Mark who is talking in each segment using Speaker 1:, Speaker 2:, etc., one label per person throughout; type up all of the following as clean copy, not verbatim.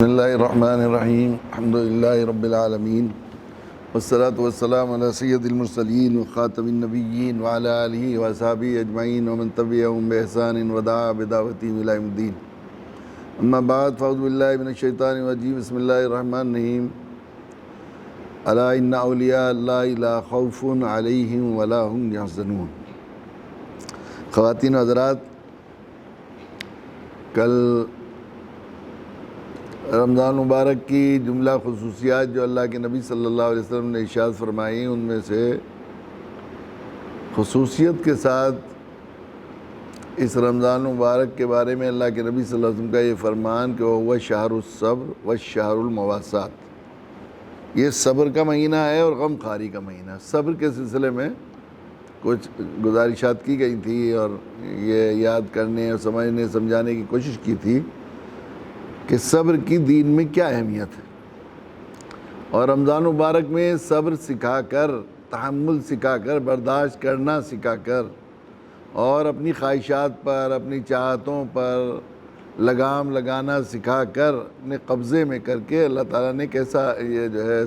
Speaker 1: بسم اللہ الرحمن الرحیم الحمدللہ رب العالمین والصلاة والسلام علی سید المرسلین وخاتم النبیین وعلی آلہ وصحبہ اجمعین ومن تبعہم بإحسان ودعا بدعوتہم الی یوم الدین اما بعد فاعوذ باللہ من الشیطان الرجیم بسم اللہ الرحمن الرحیم الا ان اولیاء اللہ لا خوف علیہم ولا هم یحزنون۔ خواتین و حضرات، کل رمضان مبارک کی جملہ خصوصیات جو اللہ کے نبی صلی اللہ علیہ وسلم نے ارشاد فرمائی، ان میں سے خصوصیت کے ساتھ اس رمضان مبارک کے بارے میں اللہ کے نبی صلی اللہ علیہ وسلم کا یہ فرمان کہ وہ شہر الصبر و شہر المواسات، یہ صبر کا مہینہ ہے اور غم خواری کا مہینہ۔ صبر کے سلسلے میں کچھ گزارشات کی گئی تھی اور یہ یاد کرنے اور سمجھنے سمجھانے کی کوشش کی تھی کہ صبر کی دین میں کیا اہمیت ہے، اور رمضان مبارک میں صبر سکھا کر، تحمل سکھا کر، برداشت کرنا سکھا کر، اور اپنی خواہشات پر، اپنی چاہتوں پر لگام لگانا سکھا کر، اپنے قبضے میں کر کے اللہ تعالیٰ نے کیسا یہ جو ہے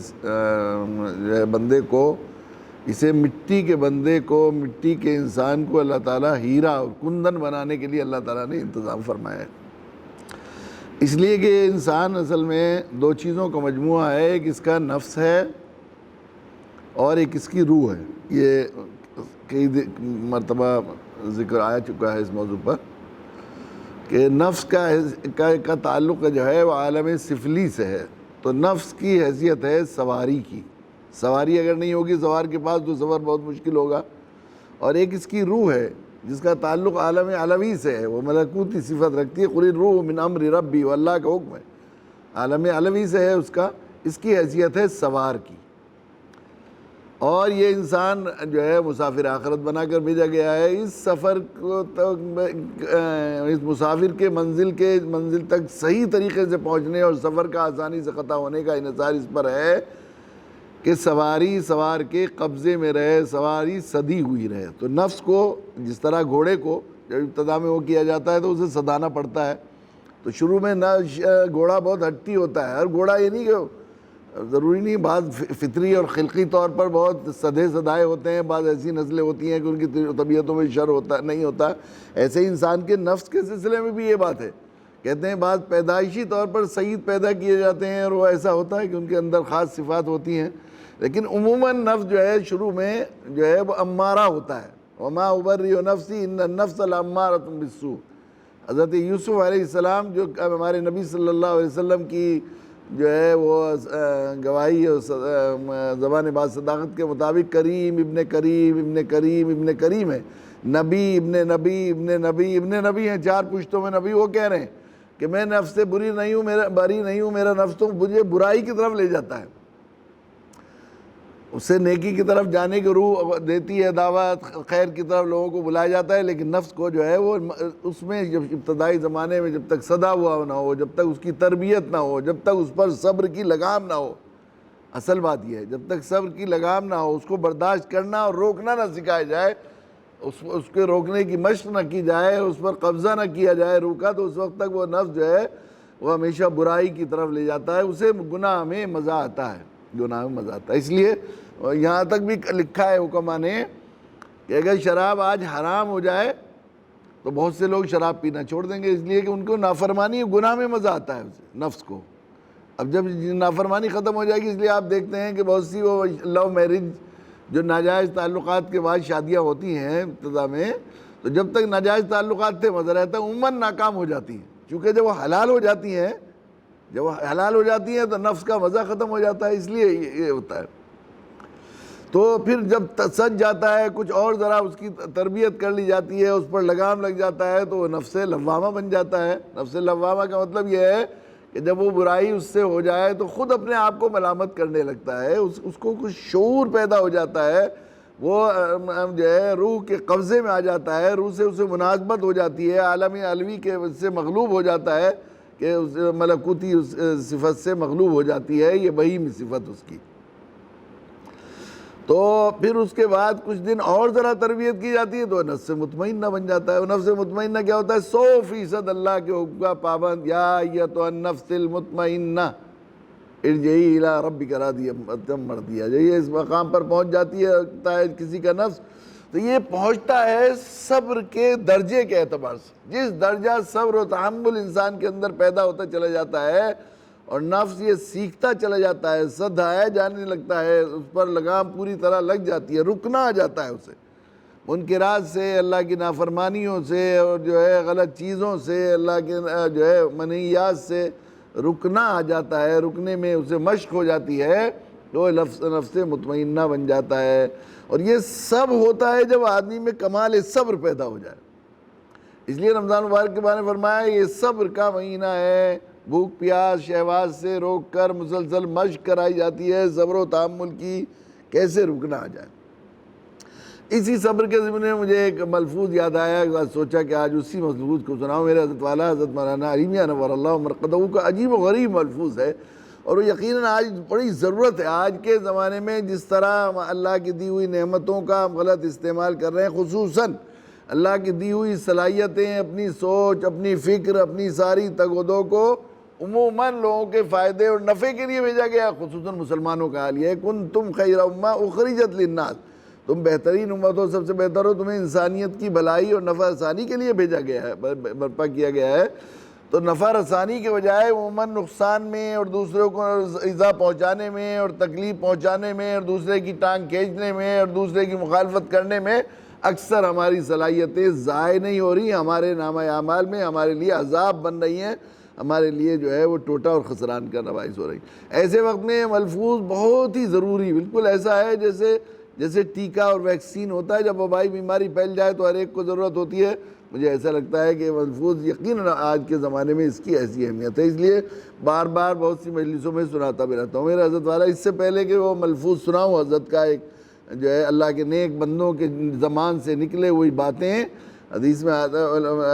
Speaker 1: بندے کو، اسے مٹی کے بندے کو، مٹی کے انسان کو اللہ تعالیٰ ہیرا اور کندن بنانے کے لیے اللہ تعالیٰ نے انتظام فرمایا ہے۔ اس لیے کہ انسان اصل میں دو چیزوں کا مجموعہ ہے، ایک اس کا نفس ہے اور ایک اس کی روح ہے۔ یہ کئی مرتبہ ذکر آیا چکا ہے اس موضوع پر کہ نفس کا تعلق جو ہے وہ عالم سفلی سے ہے۔ تو نفس کی حیثیت ہے سواری کی، سواری اگر نہیں ہوگی سوار کے پاس تو سفر بہت مشکل ہوگا۔ اور ایک اس کی روح ہے جس کا تعلق عالم علوی سے ہے، وہ ملکوتی صفت رکھتی ہے، قل الروح من امر ربی، وہ اللہ کا حکم ہے، عالم علوی سے ہے اس کی حیثیت ہے سوار کی۔ اور یہ انسان جو ہے مسافر آخرت بنا کر بھیجا گیا ہے۔ اس سفر کو اس مسافر کے منزل تک صحیح طریقے سے پہنچنے اور سفر کا آسانی سے قطع ہونے کا انحصار اس پر ہے کہ سواری سوار کے قبضے میں رہے، سواری سدی ہوئی رہے۔ تو نفس کو جس طرح گھوڑے کو جب ابتدا میں وہ کیا جاتا ہے تو اسے سدانا پڑتا ہے، تو شروع میں گھوڑا بہت ہٹی ہوتا ہے۔ اور گھوڑا یہ نہیں کہ ضروری نہیں، بعض فطری اور خلقی طور پر بہت سدھے سدائے ہوتے ہیں، بعض ایسی نسلیں ہوتی ہیں کہ ان کی طبیعتوں میں شر نہیں ہوتا۔ ایسے ہی انسان کے نفس کے سلسلے میں بھی یہ بات ہے، کہتے ہیں بعض پیدائشی طور پر سید پیدا کیے جاتے ہیں اور وہ ایسا ہوتا ہے کہ ان کے اندر خاص صفات ہوتی ہیں، لیکن عموماً نفس جو ہے شروع میں جو ہے وہ امارہ ہوتا ہے۔ وما ابرئ نفسی ان النفس لامارۃ بالسوء۔ حضرت یوسف علیہ السلام جو ہمارے نبی صلی اللہ علیہ وسلم کی جو ہے وہ گواہی اور زبان باز صداقت کے مطابق کریم ابن کریم ابن کریم ابن کریم ہے، نبی ابن نبی ابن نبی ابن نبی ہیں، چار پشتوں میں نبی۔ وہ کہہ رہے ہیں کہ میں نفس سے بری نہیں ہوں، میرا نفس تو مجھے برائی کی طرف لے جاتا ہے، اس سے نیکی کی طرف جانے کی روح دیتی ہے، دعوت خیر کی طرف لوگوں کو بلایا جاتا ہے، لیکن نفس کو جو ہے وہ اس میں جب ابتدائی زمانے میں جب تک صدا ہوا نہ ہو، جب تک اس کی تربیت نہ ہو، جب تک اس پر صبر کی لگام نہ ہو، اصل بات یہ ہے جب تک صبر کی لگام نہ ہو، اس کو برداشت کرنا اور روکنا نہ سکھایا جائے، اس کے روکنے کی مشق نہ کی جائے، اس پر قبضہ نہ کیا جائے، روکا تو اس وقت تک وہ نفس جو ہے وہ ہمیشہ برائی کی طرف لے جاتا ہے، اسے گناہ میں مزہ آتا ہے، گناہ میں مزہ آتا ہے۔ اس لیے یہاں تک بھی لکھا ہے حکماء نے کہ اگر شراب آج حرام ہو جائے تو بہت سے لوگ شراب پینا چھوڑ دیں گے، اس لیے کہ ان کو نافرمانی گناہ میں مزہ آتا ہے نفس کو۔ اب جب نافرمانی ختم ہو جائے گی، اس لیے آپ دیکھتے ہیں کہ بہت سی وہ لو میرج جو ناجائز تعلقات کے بعد شادیاں ہوتی ہیں ابتدا میں، تو جب تک ناجائز تعلقات تھے مزہ رہتا ہے، عموماً ناکام ہو جاتی ہیں، چونکہ جب وہ حلال ہو جاتی ہیں تو نفس کا مزہ ختم ہو جاتا ہے، اس لیے یہ ہوتا ہے۔ تو پھر جب سج جاتا ہے، کچھ اور ذرا اس کی تربیت کر لی جاتی ہے، اس پر لگام لگ جاتا ہے تو وہ نفس لوامہ بن جاتا ہے۔ نفس لوامہ کا مطلب یہ ہے کہ جب وہ برائی اس سے ہو جائے تو خود اپنے آپ کو ملامت کرنے لگتا ہے، اس کو کچھ شعور پیدا ہو جاتا ہے، وہ جو ہے روح کے قبضے میں آ جاتا ہے، روح سے اسے مناسبت ہو جاتی ہے، عالم علوی کے سے مغلوب ہو جاتا ہے، کہ ملکوتی صفت سے مغلوب ہو جاتی ہے، یہ بہیمی صفت اس کی۔ تو پھر اس کے بعد کچھ دن اور ذرا تربیت کی جاتی ہے تو نفس مطمئنہ بن جاتا ہے. وہ نفس مطمئنہ کیا ہوتا ہے؟ 100% اللہ کے حکم کا پابند. یا ایتھا النفس المطمئنہ ارجعی الی ربک راضیہ مرضیہ. یہ اس مقام پر پہنچ جاتی ہے کسی کا نفس تو یہ پہنچتا ہے صبر کے درجے کے اعتبار سے. جس درجہ صبر و تحمل انسان کے اندر پیدا ہوتا چلا جاتا ہے اور نفس یہ سیکھتا چلا جاتا ہے, سدھایا جانے لگتا ہے, اس پر لگام پوری طرح لگ جاتی ہے, رکنا آ جاتا ہے اسے منکرات سے, اللہ کی نافرمانیوں سے اور جو ہے غلط چیزوں سے, اللہ کے جو ہے منہیات سے رکنا آ جاتا ہے, رکنے میں اسے مشق ہو جاتی ہے تو نفس مطمئنہ بن جاتا ہے. اور یہ سب ہوتا ہے جب آدمی میں کمال صبر پیدا ہو جائے. اس لیے رمضان مبارک کے بارے میں فرمایا یہ صبر کا مہینہ ہے. بھوک پیاس شہوات سے روک کر مسلسل مشق کرائی جاتی ہے صبر و تحمل کی, کیسے رکنا آ جائے. اسی صبر کے ضمن میں مجھے ایک ملفوظ یاد آیا, سوچا کہ آج اسی ملفوظ کو سناؤں. میرے حضرت والا حضرت مولانا علیمیہ نور اللہ مرقدہ کا عجیب و غریب ملفوظ ہے اور وہ یقیناً آج بڑی ضرورت ہے. آج کے زمانے میں جس طرح اللہ کی دی ہوئی نعمتوں کا ہم غلط استعمال کر رہے ہیں, خصوصاً اللہ کی دی ہوئی صلاحیتیں, اپنی سوچ, اپنی فکر, اپنی ساری تگ و دو کو عموماً لوگوں کے فائدے اور نفع کے لیے بھیجا گیا. خصوصاً مسلمانوں کا حال یہ ہے, کنتم خیر امہ اخرجت للناس, تم بہترین امت ہو, سب سے بہتر ہو, تمہیں انسانیت کی بھلائی اور نفع رسانی کے لیے بھیجا گیا ہے, برپا کیا گیا ہے. تو نفع رسانی کے بجائے عموماً نقصان میں اور دوسروں کو ایذا پہنچانے میں اور تکلیف پہنچانے میں اور دوسرے کی ٹانگ کھینچنے میں اور دوسرے کی مخالفت کرنے میں اکثر ہماری صلاحیتیں ضائع نہیں ہو رہی, ہمارے نامہ اعمال میں ہمارے لیے عذاب بن رہی ہیں, ہمارے لیے جو ہے وہ ٹوٹا اور خسران کا باعث ہو رہی. ایسے وقت میں ملفوظ بہت ہی ضروری, بالکل ایسا ہے جیسے ٹیکہ اور ویکسین ہوتا ہے. جب وبائی بیماری پھیل جائے تو ہر ایک کو ضرورت ہوتی ہے. مجھے ایسا لگتا ہے کہ ملفوظ یقیناً آج کے زمانے میں اس کی ایسی اہمیت ہے, اس لیے بار بار بہت سی مجلسوں میں سناتا بھی رہتا ہوں. میرے حضرت والا اس سے پہلے کہ وہ ملفوظ سناؤں, حضرت کا ایک جو ہے اللہ کے نیک بندوں کے زمان سے نکلے ہوئی باتیں, حدیث میں آتا ہے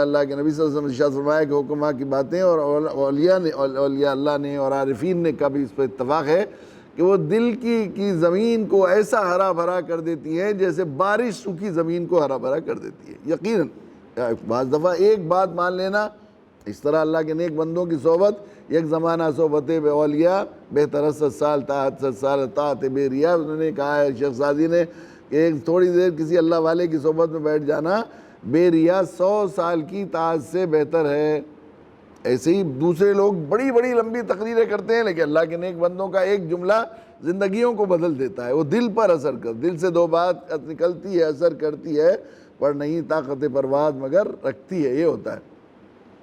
Speaker 1: اللہ کے نبی صلی اللہ علیہ وسلم نے ارشاد فرمایا کہ حکماء کی باتیں اور اولیاء اللہ نے اور عارفین نے کا بھی اس پر اتفاق ہے کہ وہ دل کی زمین کو ایسا ہرا بھرا کر دیتی ہیں جیسے بارش سوکھی زمین کو ہرا بھرا کر دیتی ہے. یقیناً بعض دفعہ ایک بات مان لینا, اس طرح اللہ کے نیک بندوں کی صحبت, یک زمانہ صحبت بے اولیاء بہتر 70 سال طاعت 70 سال طاعت بے ریا. انہوں نے کہا ہے شیخ سعدی نے کہ ایک تھوڑی دیر کسی اللہ والے کی صحبت میں بیٹھ جانا بے ریا 100 سال کی طاعت سے بہتر ہے. ایسے ہی دوسرے لوگ بڑی بڑی لمبی تقریریں کرتے ہیں لیکن اللہ کے نیک بندوں کا ایک جملہ زندگیوں کو بدل دیتا ہے. وہ دل پر اثر دل سے دو بات نکلتی ہے, اثر کرتی ہے, پر نہیں طاقت پرواز مگر رکھتی ہے. یہ ہوتا ہے.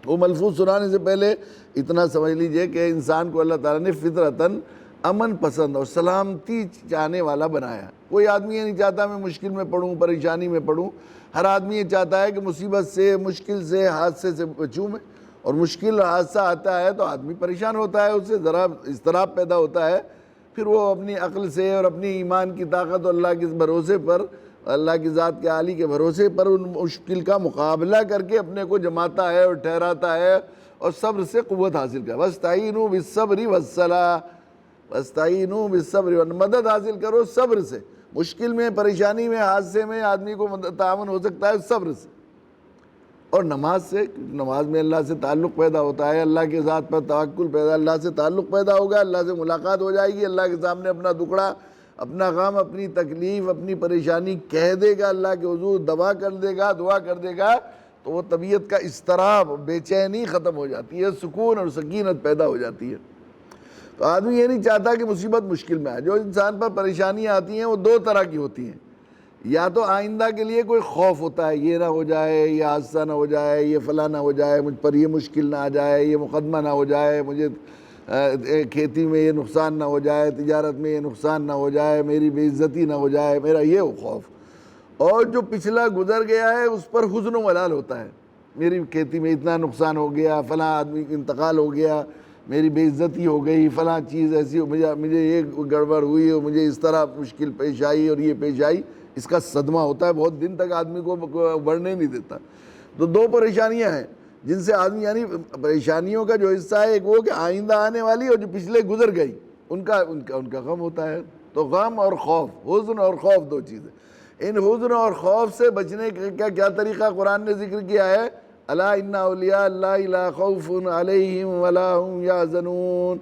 Speaker 1: وہ ملفوظ سنانے سے پہلے اتنا سمجھ لیجئے کہ انسان کو اللہ تعالیٰ نے فطرتاً امن پسند اور سلامتی چاہنے والا بنایا. کوئی آدمی یہ نہیں چاہتا میں مشکل میں پڑوں, پریشانی میں پڑوں. ہر آدمی یہ چاہتا ہے کہ مصیبت سے, مشکل سے, حادثے سے بچوں میں. اور مشکل حادثہ آتا ہے تو آدمی پریشان ہوتا ہے, اس سے ذرا اضطراب پیدا ہوتا ہے. پھر وہ اپنی عقل سے اور اپنی ایمان کی طاقت اور اللہ کے بھروسے پر, اللہ کی ذات کے عالی کے بھروسے پر ان مشکل کا مقابلہ کر کے اپنے کو جماتا ہے اور ٹھہراتا ہے اور صبر سے قوت حاصل کرتا ہے. وَاسْتَعِينُوا بِالصَّبْرِ وَالصَّلَاةِ, وَاسْتَعِينُوا بِالصَّبْرِ, مدد حاصل کرو صبر سے. مشکل میں, پریشانی میں, حادثے میں آدمی کو تعاون ہو سکتا ہے صبر سے اور نماز سے. نماز میں اللہ سے تعلق پیدا ہوتا ہے, اللہ کے ذات پر توکل پیدا, اللہ سے تعلق پیدا ہوگا, اللہ سے ملاقات ہو جائے گی, اللہ کے سامنے اپنا دکڑا, اپنا غم, اپنی تکلیف, اپنی پریشانی کہہ دے گا, اللہ کے حضور دعا کر دے گا تو وہ طبیعت کا اضطراب, بے چینی ختم ہو جاتی ہے, سکون اور سکینت پیدا ہو جاتی ہے. تو آدمی یہ نہیں چاہتا کہ مصیبت مشکل میں آئے. جو انسان پر پریشانیاں آتی ہیں وہ دو طرح کی ہوتی ہیں. یا تو آئندہ کے لیے کوئی خوف ہوتا ہے, یہ نہ ہو جائے, یہ حادثہ نہ ہو جائے, یہ فلاں نہ ہو جائے, مجھ پر یہ مشکل نہ آ جائے, یہ مقدمہ نہ ہو جائے, مجھے کھیتی میں یہ نقصان نہ ہو جائے, تجارت میں یہ نقصان نہ ہو جائے, میری بے عزتی نہ ہو جائے, میرا یہ خوف. اور جو پچھلا گزر گیا ہے اس پر حزن و ملال ہوتا ہے, میری کھیتی میں اتنا نقصان ہو گیا, فلاں آدمی کا انتقال ہو گیا, میری بے عزتی ہو گئی, فلاں چیز ایسی ہو, مجھے یہ گڑبڑ ہوئی اور مجھے اس طرح مشکل پیش آئی اور یہ پیش آئی. اس کا صدمہ ہوتا ہے, بہت دن تک آدمی کو بڑھنے نہیں دیتا. تو دو پریشانیاں ہیں جن سے آدمی, یعنی پریشانیوں کا جو حصہ ہے ایک وہ کہ آئندہ آنے والی اور جو پچھلے گزر گئی ان کا غم ہوتا ہے. تو غم اور خوف، حزن اور خوف دو چیزیں. ان حزن اور خوف سے بچنے کا کیا طریقہ قرآن نے ذکر کیا ہے؟ الا ان اولیاء اللہ لا خوف علیہم ولا هم یحزنون.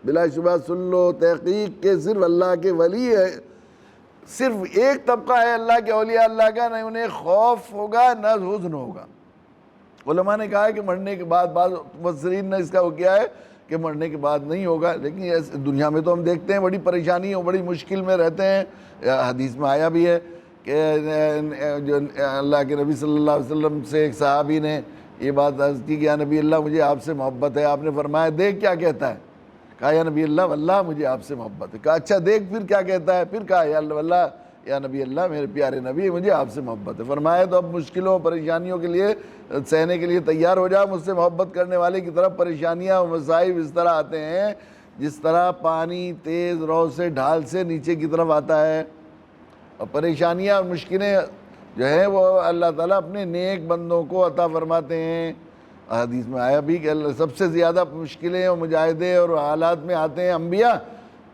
Speaker 1: بلا شبہ سن لو، تحقیق کے صرف اللہ کے ولی ہے، صرف ایک طبقہ ہے اللہ کے اولیاء اللہ کا، نہ انہیں خوف ہوگا نہ حزن ہوگا. علماء نے کہا ہے کہ مرنے کے بعد، بعض مفسرین نے اس کا وہ کیا ہے کہ مرنے کے بعد نہیں ہوگا، لیکن دنیا میں تو ہم دیکھتے ہیں بڑی پریشانی اور بڑی مشکل میں رہتے ہیں. حدیث میں آیا بھی ہے کہ جو اللہ کے نبی صلی اللہ علیہ وسلم سے ایک صحابی نے یہ بات عرض کی کہ یا نبی اللہ مجھے آپ سے محبت ہے. آپ نے فرمایا دیکھ کیا کہتا ہے؟ کہا یا نبی اللہ واللہ مجھے آپ سے محبت ہے. کہا اچھا دیکھ پھر کیا کہتا ہے؟ پھر کہا یا اللہ یا نبی اللہ میرے پیارے نبی مجھے آپ سے محبت ہے. فرمایا تو اب مشکلوں پریشانیوں کے لیے سہنے کے لیے تیار ہو جا. مجھ سے محبت کرنے والے کی طرف پریشانیاں اور مصائب اس طرح آتے ہیں جس طرح پانی تیز رو سے ڈھال سے نیچے کی طرف آتا ہے. اور پریشانیاں اور مشکلیں جو ہیں وہ اللہ تعالیٰ اپنے نیک بندوں کو عطا فرماتے ہیں. حدیث میں آیا بھی کہ سب سے زیادہ مشکلیں اور مجاہدے اور حالات میں آتے ہیں انبیاء،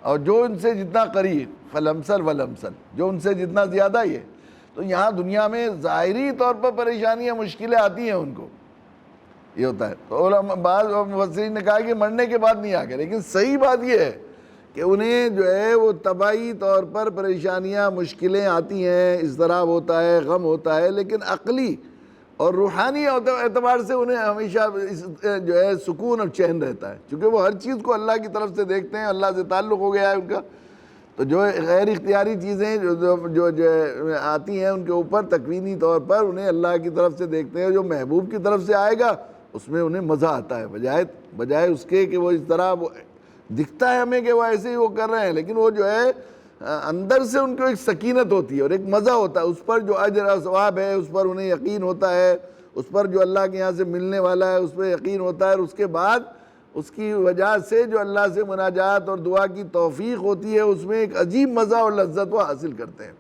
Speaker 1: اور جو ان سے جتنا قریب فلمسل ولمسل، جو ان سے جتنا زیادہ یہ. تو یہاں دنیا میں ظاہری طور پر پریشانیاں مشکلیں آتی ہیں ان کو، یہ ہوتا ہے. تو علماء بعض مفسرین نے کہا کہ مرنے کے بعد نہیں آ گئے، لیکن صحیح بات یہ ہے کہ انہیں جو ہے وہ طبعی طور پر پریشانیاں مشکلیں آتی ہیں، اضطراب ہوتا ہے، غم ہوتا ہے، لیکن عقلی اور روحانی اعتبار سے انہیں ہمیشہ جو ہے سکون اور چین رہتا ہے، چونکہ وہ ہر چیز کو اللہ کی طرف سے دیکھتے ہیں، اللہ سے تعلق ہو گیا ہے ان کا. تو جو غیر اختیاری چیزیں جو آتی ہیں ان کے اوپر تکوینی طور پر انہیں اللہ کی طرف سے دیکھتے ہیں. جو محبوب کی طرف سے آئے گا اس میں انہیں مزہ آتا ہے، بجائے اس کے کہ وہ اس طرح دکھتا ہے ہمیں کہ وہ ایسے ہی وہ کر رہے ہیں، لیکن وہ جو ہے اندر سے ان کو ایک سکینت ہوتی ہے اور ایک مزہ ہوتا ہے. اس پر جو اجر و ثواب ہے اس پر انہیں یقین ہوتا ہے، اس پر جو اللہ کے یہاں سے ملنے والا ہے اس پہ یقین ہوتا ہے، اور اس کے بعد اس کی وجہ سے جو اللہ سے مناجات اور دعا کی توفیق ہوتی ہے اس میں ایک عجیب مزہ اور لذت وہ حاصل کرتے ہیں.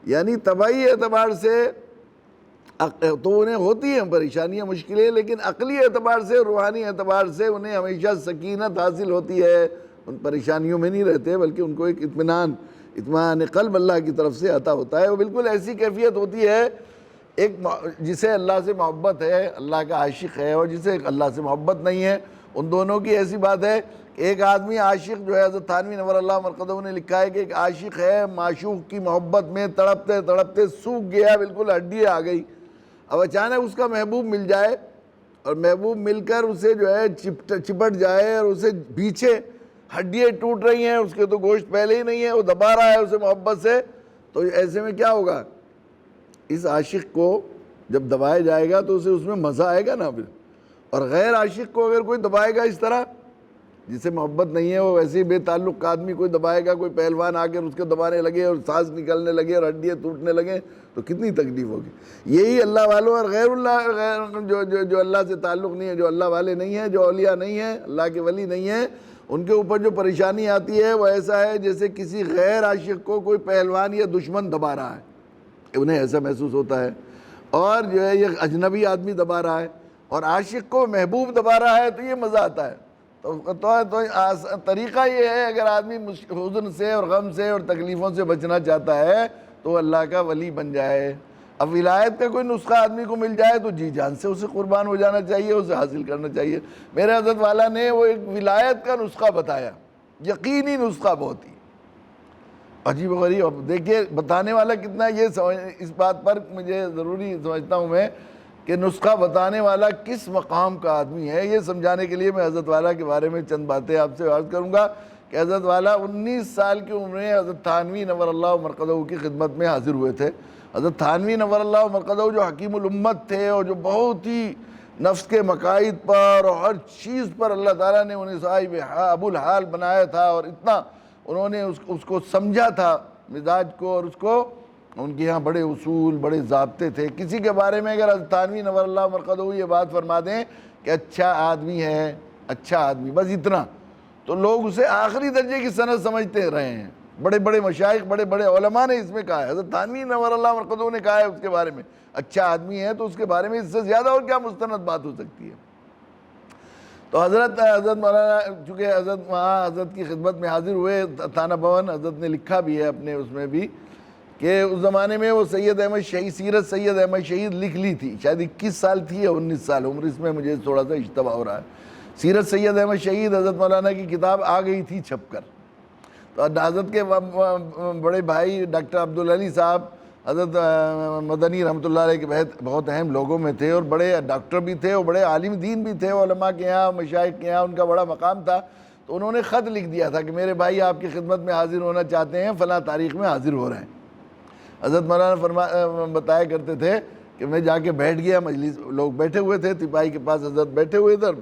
Speaker 1: یعنی طبعی اعتبار سے تو انہیں ہوتی ہیں پریشانیاں مشکلیں، لیکن عقلی اعتبار سے روحانی اعتبار سے انہیں ہمیشہ سکینت حاصل ہوتی ہے. ان پریشانیوں میں نہیں رہتے بلکہ ان کو ایک اطمینان قلب اللہ کی طرف سے عطا ہوتا ہے. وہ بالکل ایسی کیفیت ہوتی ہے ایک جسے اللہ سے محبت ہے، اللہ کا عاشق ہے، اور جسے اللہ سے محبت نہیں ہے. ان دونوں کی ایسی بات ہے کہ ایک آدمی عاشق جو ہے، حضرت تھانوی نور اللہ مرقدہ نے لکھا ہے کہ ایک عاشق ہے معشوق کی محبت میں تڑپتے تڑپتے سوکھ گیا، بالکل ہڈی آ گئی. اب اچانک اس کا محبوب مل جائے اور محبوب مل کر اسے جو ہے چپٹ جائے اور اسے پیچھے ہڈیاں ٹوٹ رہی ہیں، اس کے تو گوشت پہلے ہی نہیں ہے، وہ دبا رہا ہے اسے محبت سے. تو ایسے میں کیا ہوگا؟ اس عاشق کو جب دبایا جائے گا تو اسے اس میں مزہ آئے گا نا. پھر اور غیر عاشق کو اگر کوئی دبائے گا اس طرح، جسے محبت نہیں ہے، وہ ویسے ہی بے تعلق کا آدمی کوئی دبائے گا، کوئی پہلوان آ کر اس کے دبانے لگے اور سانس نکلنے لگے اور ہڈیاں ٹوٹنے لگے تو کتنی تکلیف ہوگی. یہی اللہ والوں اور غیر جو اللہ سے تعلق نہیں ہے، جو اللہ والے نہیں ہیں، جو اولیاء نہیں ہیں، اللہ کے ولی نہیں ہیں، ان کے اوپر جو پریشانی آتی ہے وہ ایسا ہے جیسے کسی غیر عاشق کو کوئی پہلوان یا دشمن دبا رہا ہے. انہیں ایسا محسوس ہوتا ہے. اور جو ہے یہ اجنبی آدمی دبا رہا ہے اور عاشق کو محبوب دبا رہا ہے تو یہ مزہ آتا ہے. تو طریقہ یہ ہے، اگر آدمی حزن سے اور غم سے اور تکلیفوں سے بچنا چاہتا ہے تو اللہ کا ولی بن جائے. اب ولایت کا کوئی نسخہ آدمی کو مل جائے تو جی جان سے اسے قربان ہو جانا چاہیے، اسے حاصل کرنا چاہیے. میرے حضرت والا نے وہ ایک ولایت کا نسخہ بتایا، یقینی نسخہ، بہت ہی عجیب و غریب. اب دیکھیے بتانے والا کتنا، یہ اس بات پر مجھے ضروری سمجھتا ہوں میں کہ نسخہ بتانے والا کس مقام کا آدمی ہے. یہ سمجھانے کے لیے میں حضرت والا کے بارے میں چند باتیں آپ سے عرض کروں گا کہ حضرت والا 19 سال کی عمر میں حضرت تھانوی نور اللہ مرقدہ کی خدمت میں حاضر ہوئے تھے. حضرت تھانوی نور اللہ مرقدہ جو حکیم الامت تھے اور جو بہت ہی نفس کے مقاصد پر اور ہر چیز پر اللہ تعالیٰ نے انہیں صاحب ابو الحال بنایا تھا، اور اتنا انہوں نے اس کو سمجھا تھا مزاج کو، اور اس کو ان کے یہاں بڑے اصول، بڑے ضابطے تھے. کسی کے بارے میں اگر حضرت تھانوی نور اللہ مرقدہ یہ بات فرما دیں کہ اچھا آدمی ہے، اچھا آدمی، بس اتنا، تو لوگ اسے آخری درجے کی سند سمجھتے رہے ہیں. بڑے بڑے مشائخ، بڑے بڑے علماء نے اس میں کہا ہے، حضرت تھانوی نور اللہ مرقدہ نے کہا ہے اس کے بارے میں اچھا آدمی ہے، تو اس کے بارے میں اس سے زیادہ اور کیا مستند بات ہو سکتی ہے. تو حضرت مولانا چونکہ حضرت وہاں حضرت کی خدمت میں حاضر ہوئے تھانہ بھون، حضرت نے لکھا بھی ہے اپنے اس میں بھی کہ اس زمانے میں وہ سید احمد شہید، سیرت سید احمد شہید لکھ لی تھی، شاید 21 سال تھی یا 19 سال عمر، اس میں مجھے تھوڑا سا اشتباہ ہو رہا ہے۔ سیرت سید احمد شہید حضرت مولانا کی کتاب آ گئی تھی چھپ کر، تو حضرت کے بڑے بھائی ڈاکٹر عبدالعلی صاحب حضرت مدنی رحمۃ اللہ علیہ کے بہت اہم لوگوں میں تھے، اور بڑے ڈاکٹر بھی تھے اور بڑے عالم دین بھی تھے، علماء کے یہاں مشائخ کے یہاں ان کا بڑا مقام تھا۔ تو انہوں نے خط لکھ دیا تھا کہ میرے بھائی آپ کی خدمت میں حاضر ہونا چاہتے ہیں، فلاں تاریخ میں حاضر ہو رہے ہیں۔ حضرت مولانا بتایا کرتے تھے کہ میں جا کے بیٹھ گیا، مجلس لوگ بیٹھے ہوئے تھے، تپائی کے پاس حضرت بیٹھے ہوئے تھے،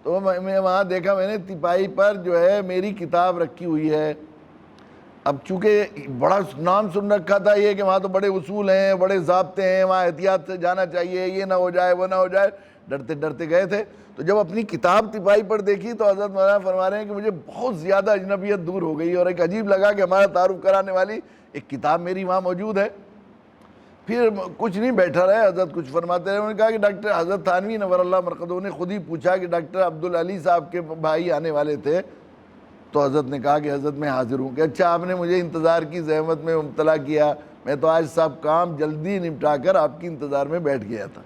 Speaker 1: تو میں وہاں دیکھا، میں نے تپائی پر جو ہے میری کتاب رکھی ہوئی ہے۔ اب چونکہ بڑا نام سن رکھا تھا یہ کہ وہاں تو بڑے اصول ہیں، بڑے ضابطے ہیں، وہاں احتیاط سے جانا چاہیے، یہ نہ ہو جائے وہ نہ ہو جائے، ڈرتے ڈرتے گئے تھے۔ تو جب اپنی کتاب تپائی پر دیکھی تو حضرت مولانا فرما رہے ہیں کہ مجھے بہت زیادہ اجنبیت دور ہو گئی، اور ایک عجیب لگا کہ ہمارا تعارف کرانے والی ایک کتاب میری وہاں موجود ہے۔ پھر کچھ نہیں، بیٹھا رہے، حضرت کچھ فرماتے رہے۔ انہوں نے کہا کہ ڈاکٹر حضرت تھانوی نور اللہ مرقدہ نے خود ہی پوچھا کہ ڈاکٹر عبدالعلی صاحب کے بھائی آنے والے تھے، تو حضرت نے کہا کہ حضرت میں حاضر ہوں، کہ اچھا آپ نے مجھے انتظار کی زحمت میں مبتلا کیا، میں تو آج صاحب کام جلدی نپٹا کر آپ کی انتظار میں بیٹھ گیا تھا۔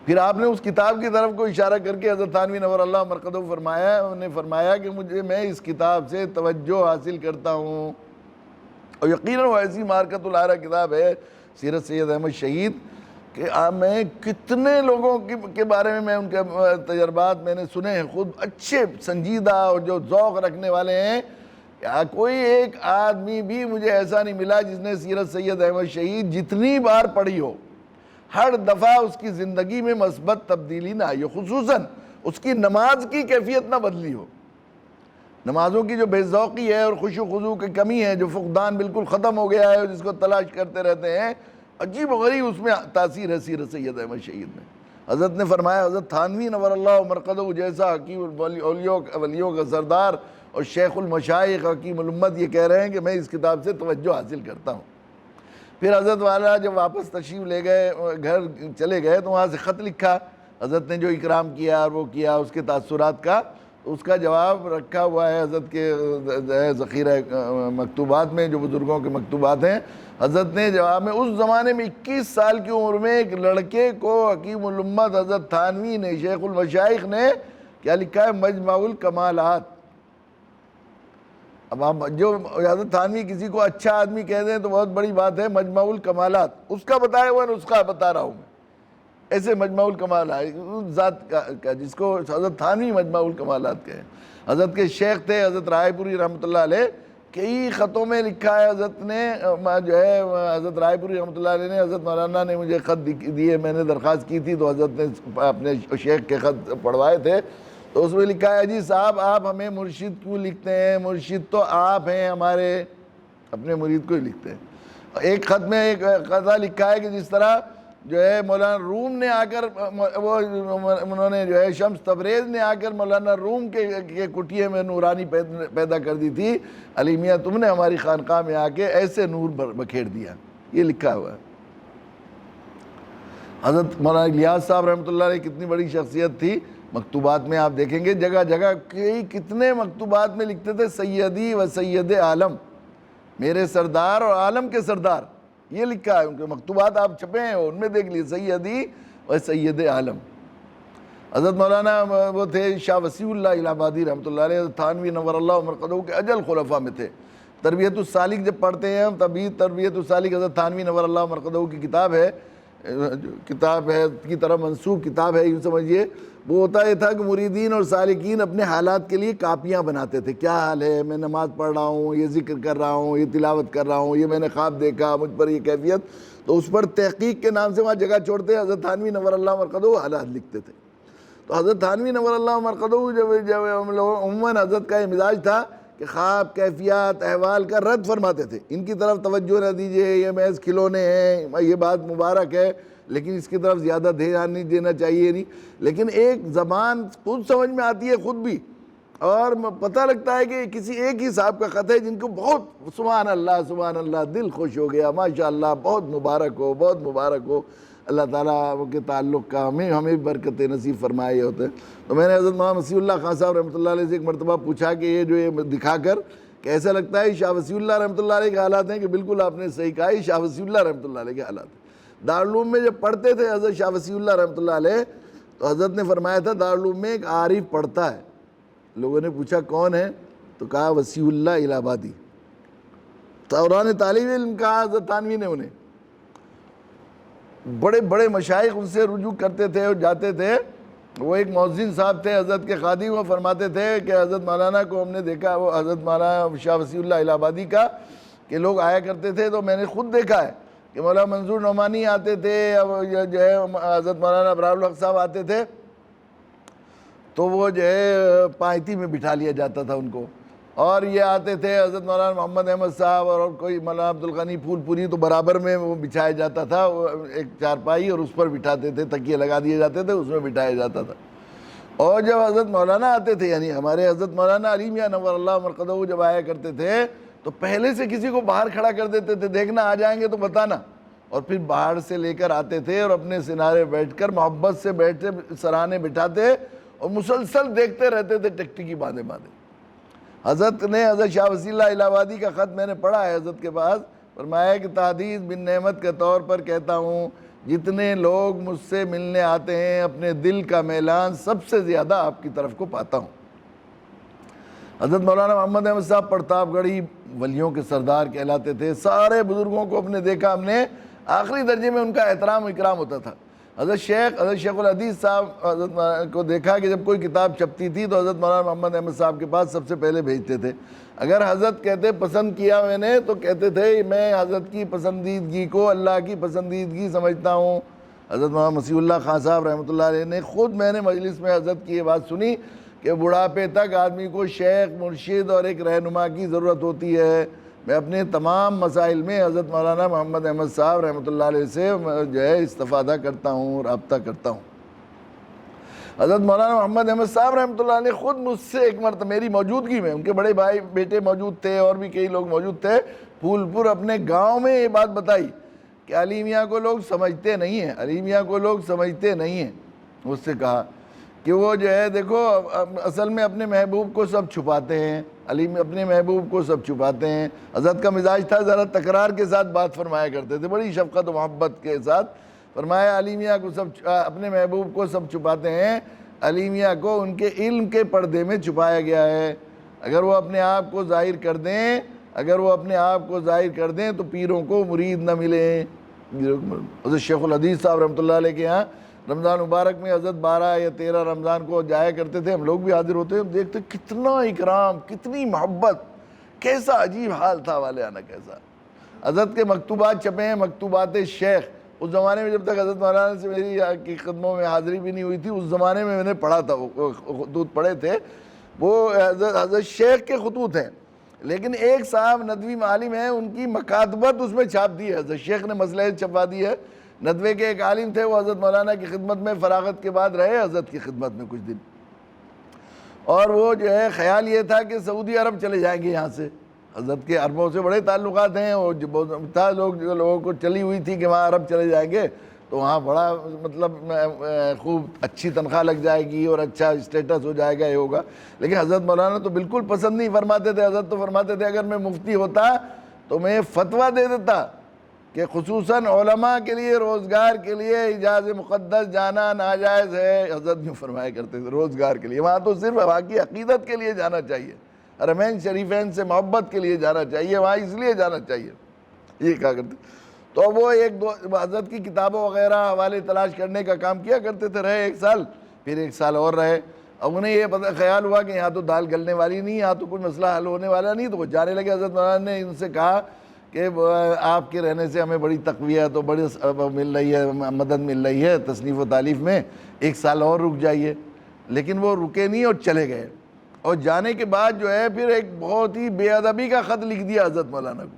Speaker 1: پھر آپ نے اس کتاب کی طرف کو اشارہ کر کے حضرت تھانوی نور اللہ مرقدہ فرمایا، انہوں نے فرمایا کہ میں اس کتاب سے توجہ حاصل کرتا ہوں، اور یقیناً وہ ایسی مارکت العارہ کتاب ہے سیرت سید احمد شہید کہ میں کتنے لوگوں کے بارے میں ان کے تجربات میں نے سنے ہیں، خود اچھے سنجیدہ اور جو ذوق رکھنے والے ہیں، کوئی ایک آدمی بھی مجھے ایسا نہیں ملا جس نے سیرت سید احمد شہید جتنی بار پڑھی ہو ہر دفعہ اس کی زندگی میں مثبت تبدیلی نہ آئی ہو، خصوصاً اس کی نماز کی کیفیت نہ بدلی ہو، نمازوں کی جو بے ذوقی ہے اور خشوع و خضوع کی کمی ہے، جو فقدان بالکل ختم ہو گیا ہے، جس کو تلاش کرتے رہتے ہیں، عجیب و غریب اس میں تاثیر ہے سیرت سید احمد شہید میں۔ حضرت نے فرمایا، حضرت تھانوی نور اللہ مرقدہ جیسا حکیم ولیوں کا سردار اور شیخ المشائخ حکیم الامت یہ کہہ رہے ہیں کہ میں اس کتاب سے توجہ حاصل کرتا ہوں۔ پھر حضرت والا جب واپس تشریف لے گئے، گھر چلے گئے، تو وہاں سے خط لکھا، حضرت نے جو اکرام کیا اور وہ کیا اس کے تاثرات کا، اس کا جواب رکھا ہوا ہے حضرت کے ذخیرہ مکتوبات میں، جو بزرگوں کے مکتوبات ہیں۔ حضرت نے جواب میں اس زمانے میں 21 سال کی عمر میں ایک لڑکے کو حکیم الامت حضرت تھانوی نے، شیخ المشائخ نے کیا لکھا ہے؟ مجمع الکمالات۔ اب آپ جو حضرت تھانوی کسی کو اچھا آدمی کہہ دیں تو بہت بڑی بات ہے، مجمع الکمالات اس کا بتایا ہوا نسخہ بتا رہا ہوں میں، ایسے مجمع الکمالات ذات کا جس کو حضرت تھانوی مجمع الکمالات کہے۔ حضرت کے شیخ تھے حضرت رائے پوری رحمۃ اللہ علیہ، کئی خطوں میں لکھا ہے حضرت نے جو ہے، حضرت رائے پوری رحمۃ اللہ علیہ نے، حضرت مولانا نے مجھے خط دیے، میں نے درخواست کی تھی تو حضرت نے اپنے شیخ کے خط پڑھوائے تھے، تو اس میں لکھا ہے، جی صاحب آپ ہمیں مرشد کیوں لکھتے ہیں؟ مرشد تو آپ ہیں ہمارے، اپنے مرید کو ہی لکھتے ہیں۔ ایک خط میں ایک قضا لکھا ہے کہ جس طرح جو ہے مولانا روم نے آ کر انہوں نے جو ہے شمس تبریز نے آ کر مولانا روم کے کٹیے میں نورانی پیدا کر دی تھی، علی میاں تم نے ہماری خانقاہ میں آ کے ایسے نور بکھیر دیا، یہ لکھا ہوا ہے۔ حضرت مولانا الیاس صاحب رحمۃ اللہ علیہ کتنی بڑی شخصیت تھی، مکتوبات میں آپ دیکھیں گے جگہ جگہ کتنے مکتوبات میں لکھتے تھے سیدی و سید عالم، میرے سردار اور عالم کے سردار، یہ لکھا ہے ان کے مکتوبات، آپ چھپے ہیں ان میں دیکھ لیے، سیدی و سید عالم۔ حضرت مولانا وہ تھے شاہ وسیع اللہ الہ آبادی رحمۃ اللہ علیہ، تھانوی نور اللہ مرقدہ کے اجل خلفاء میں تھے۔ تربیت السالک جب پڑھتے ہیں ہم، تبھی تربیت السالک حضرت تھانوی نور اللہ مرقدہ کی کتاب ہے کی طرح منسوب کتاب ہے، یوں سمجھیے۔ وہ ہوتا یہ تھا کہ مریدین اور سالکین اپنے حالات کے لیے کاپیاں بناتے تھے، کیا حال ہے، میں نماز پڑھ رہا ہوں، یہ ذکر کر رہا ہوں، یہ تلاوت کر رہا ہوں، یہ میں نے خواب دیکھا، مجھ پر یہ کیفیت، تو اس پر تحقیق کے نام سے وہاں جگہ چھوڑتے، حضرت تھانوی نور اللہ مرقدہ حالات لکھتے تھے۔ تو حضرت تھانوی نور اللہ مرقدہ جب ہم لوگ عموماً حضرت کا یہ مزاج تھا کہ خواب، کیفیات، احوال کا رد فرماتے تھے، ان کی طرف توجہ نہ دیجیے، یہ محض کھلونے ہیں، یہ بات مبارک ہے لیکن اس کی طرف زیادہ دھیان نہیں دینا چاہیے نہیں، لیکن ایک زبان خود سمجھ میں آتی ہے خود بھی، اور پتہ لگتا ہے کہ کسی ایک ہی صاحب کا خط ہے جن کو بہت سبحان اللہ دل خوش ہو گیا، ماشاءاللہ بہت مبارک ہو، بہت مبارک ہو، اللہ تعالیٰ کے تعلق کا ہمیں بھی برکت نصیب فرمائے ہوتے ہیں۔ تو میں نے حضرت مولانا مسیح اللہ خان صاحب رحمۃ اللہ علیہ سے ایک مرتبہ پوچھا کہ یہ جو یہ دکھا کر کیسا لگتا ہے؟ شاہ وسیع اللہ رحمۃ اللہ علیہ کے حالات ہیں کہ بالکل آپ نے صحیح کہا، شاہ وسیع اللہ رحمۃ اللہ علیہ کے حالات ہیں۔ دارالعلوم میں جب پڑھتے تھے حضرت شاہ وسیع اللہ رحمۃ اللہ علیہ، تو حضرت نے فرمایا تھا دارالعلوم میں ایک عارف پڑھتا ہے۔ لوگوں نے پوچھا کون ہے؟ تو کہا وسیع اللہ الہ آبادی۔ دوران طالب علم کہا حضرت تھانوی نے انہیں، بڑے بڑے مشائخ ان سے رجوع کرتے تھے اور جاتے تھے۔ وہ ایک مؤذن صاحب تھے حضرت کے خادم، وہ فرماتے تھے کہ حضرت مولانا کو ہم نے دیکھا، وہ حضرت مولانا شاہ وسیع اللہ الہ آبادی کا، کہ لوگ آیا کرتے تھے تو میں نے خود دیکھا ہے کہ مولانا منظور نعمانی آتے تھے، جو ہے حضرت مولانا ابرار الحق صاحب آتے تھے تو وہ جو ہے پائتی میں بٹھا لیا جاتا تھا ان کو، اور یہ آتے تھے حضرت مولانا محمد احمد صاحب اور کوئی مولانا عبدالغنی پھول پوری، تو برابر میں وہ بچھایا جاتا تھا، ایک چارپائی اور اس پر بٹھاتے تھے، تکیے لگا دیے جاتے تھے، اس میں بٹھایا جاتا تھا۔ اور جب حضرت مولانا آتے تھے، یعنی ہمارے حضرت مولانا علی میاں نور اللہ مرقدہ جب آیا کرتے تھے تو پہلے سے کسی کو باہر کھڑا کر دیتے تھے، دیکھنا آ جائیں گے تو بتانا، اور پھر باہر سے لے کر آتے تھے اور اپنے سنارے بیٹھ کر محبت سے بیٹھتے، سرانے بٹھاتے اور مسلسل دیکھتے رہتے تھے ٹکٹکی باندھے باندھے۔ حضرت نے حضرت شاہ وسیع اللہ الہ آبادی کا خط میں نے پڑھا ہے حضرت کے پاس، فرمایا کہ تحدیث بن نعمت کے طور پر کہتا ہوں، جتنے لوگ مجھ سے ملنے آتے ہیں اپنے دل کا میلان سب سے زیادہ آپ کی طرف کو پاتا ہوں۔ حضرت مولانا محمد احمد صاحب پرتاپ گڑھی ولیوں کے سردار کہلاتے تھے، سارے بزرگوں کو اپنے دیکھا ہم نے، آخری درجے میں ان کا احترام و اکرام ہوتا تھا۔ حضرت شیخ الحدیث صاحب حضرت کو دیکھا کہ جب کوئی کتاب چھپتی تھی تو حضرت مولانا محمد احمد صاحب کے پاس سب سے پہلے بھیجتے تھے۔ اگر حضرت کہتے پسند کیا میں نے، تو کہتے تھے میں حضرت کی پسندیدگی کو اللہ کی پسندیدگی سمجھتا ہوں۔ حضرت مولانا مسیح اللہ خان صاحب رحمۃ اللہ علیہ نے خود، میں نے مجلس میں حضرت کی یہ بات سنی کہ بڑھاپے تک آدمی کو شیخ، مرشد اور ایک رہنما کی ضرورت ہوتی ہے۔ میں اپنے تمام مسائل میں حضرت مولانا محمد احمد صاحب رحمۃ اللہ علیہ سے جو ہے استفادہ کرتا ہوں، رابطہ کرتا ہوں۔ حضرت مولانا محمد احمد صاحب رحمۃ اللہ علیہ خود مجھ سے ایک مرتبہ میری موجودگی میں، ان کے بڑے بھائی بیٹے موجود تھے اور بھی کئی لوگ موجود تھے، پھول پور اپنے گاؤں میں یہ بات بتائی کہ علی میاں کو لوگ سمجھتے نہیں ہیں، علی میاں کو لوگ سمجھتے نہیں ہیں۔ مجھ سے کہا کہ وہ جو ہے دیکھو اصل میں اپنے محبوب کو سب چھپاتے ہیں، علی میں اپنے محبوب کو سب چھپاتے ہیں۔ حضرت کا مزاج تھا ذرا تکرار کے ساتھ بات فرمایا کرتے تھے، بڑی شفقت و محبت کے ساتھ فرمایا علی میاں کو سب اپنے محبوب کو سب چھپاتے ہیں، علی میاں کو ان کے علم کے پردے میں چھپایا گیا ہے۔ اگر وہ اپنے آپ کو ظاہر کر دیں، اگر وہ اپنے آپ کو ظاہر کر دیں تو پیروں کو مرید نہ ملیں۔ حضرت شیخ الحدیث صاحب رحمۃ اللہ علیہ کے یہاں رمضان مبارک میں حضرت 12 یا 13 رمضان کو جایا کرتے تھے، ہم لوگ بھی حاضر ہوتے ہیں، دیکھتے کتنا اکرام، کتنی محبت، کیسا عجیب حال تھا والیانہ، کیسا۔ حضرت کے مکتوبات چھپے ہیں، مکتوبات شیخ، اس زمانے میں جب تک حضرت مولانا سے میری کی خدموں میں حاضری بھی نہیں ہوئی تھی، اس زمانے میں نے پڑھا تھا، وہ خطوط پڑھے تھے، وہ حضرت شیخ کے خطوط ہیں، لیکن ایک صاحب ندوی معالم ہیں، ان کی مکاتبت اس میں چھاپ دی ہے، حضرت شیخ نے مسئلہ چھپا دی ہے۔ ندوے کے ایک عالم تھے، وہ حضرت مولانا کی خدمت میں فراغت کے بعد رہے حضرت کی خدمت میں کچھ دن، اور وہ جو ہے خیال یہ تھا کہ سعودی عرب چلے جائیں گے، یہاں سے حضرت کے عربوں سے بڑے تعلقات ہیں، اور تھا لوگوں کو چلی ہوئی تھی کہ وہاں عرب چلے جائیں گے تو وہاں بڑا مطلب خوب اچھی تنخواہ لگ جائے گی اور اچھا اسٹیٹس ہو جائے گا، یہ ہوگا۔ لیکن حضرت مولانا تو بالکل پسند نہیں فرماتے تھے۔ حضرت تو فرماتے تھے اگر میں مفتی ہوتا تو میں فتویٰ دے دیتا کہ خصوصاً علماء کے لیے روزگار کے لیے حجاز مقدس جانا ناجائز ہے۔ حضرت بھی فرمایا کرتے تھے روزگار کے لیے، وہاں تو صرف وہاں کی عقیدت کے لیے جانا چاہیے، حرمین شریفین سے محبت کے لیے جانا چاہیے، وہاں اس لیے جانا چاہیے، یہ کہا کرتے۔ تو وہ ایک دو حضرت کی کتابوں وغیرہ حوالے تلاش کرنے کا کام کیا کرتے تھے، رہے 1 سال، پھر 1 سال اور رہے۔ اب انہیں یہ خیال ہوا کہ یہاں تو دال گلنے والی نہیں، یہاں تو کوئی مسئلہ حل ہونے والا نہیں، تو وہ جانے لگے۔ حضرت مولانا نے ان سے کہا کہ آپ کے رہنے سے ہمیں بڑی تقویت تو بڑی مل رہی ہے، مدد مل رہی ہے تصنیف و تالیف میں، 1 سال اور رک جائیے۔ لیکن وہ رکے نہیں اور چلے گئے، اور جانے کے بعد جو ہے پھر ایک بہت ہی بے ادبی کا خط لکھ دیا حضرت مولانا کو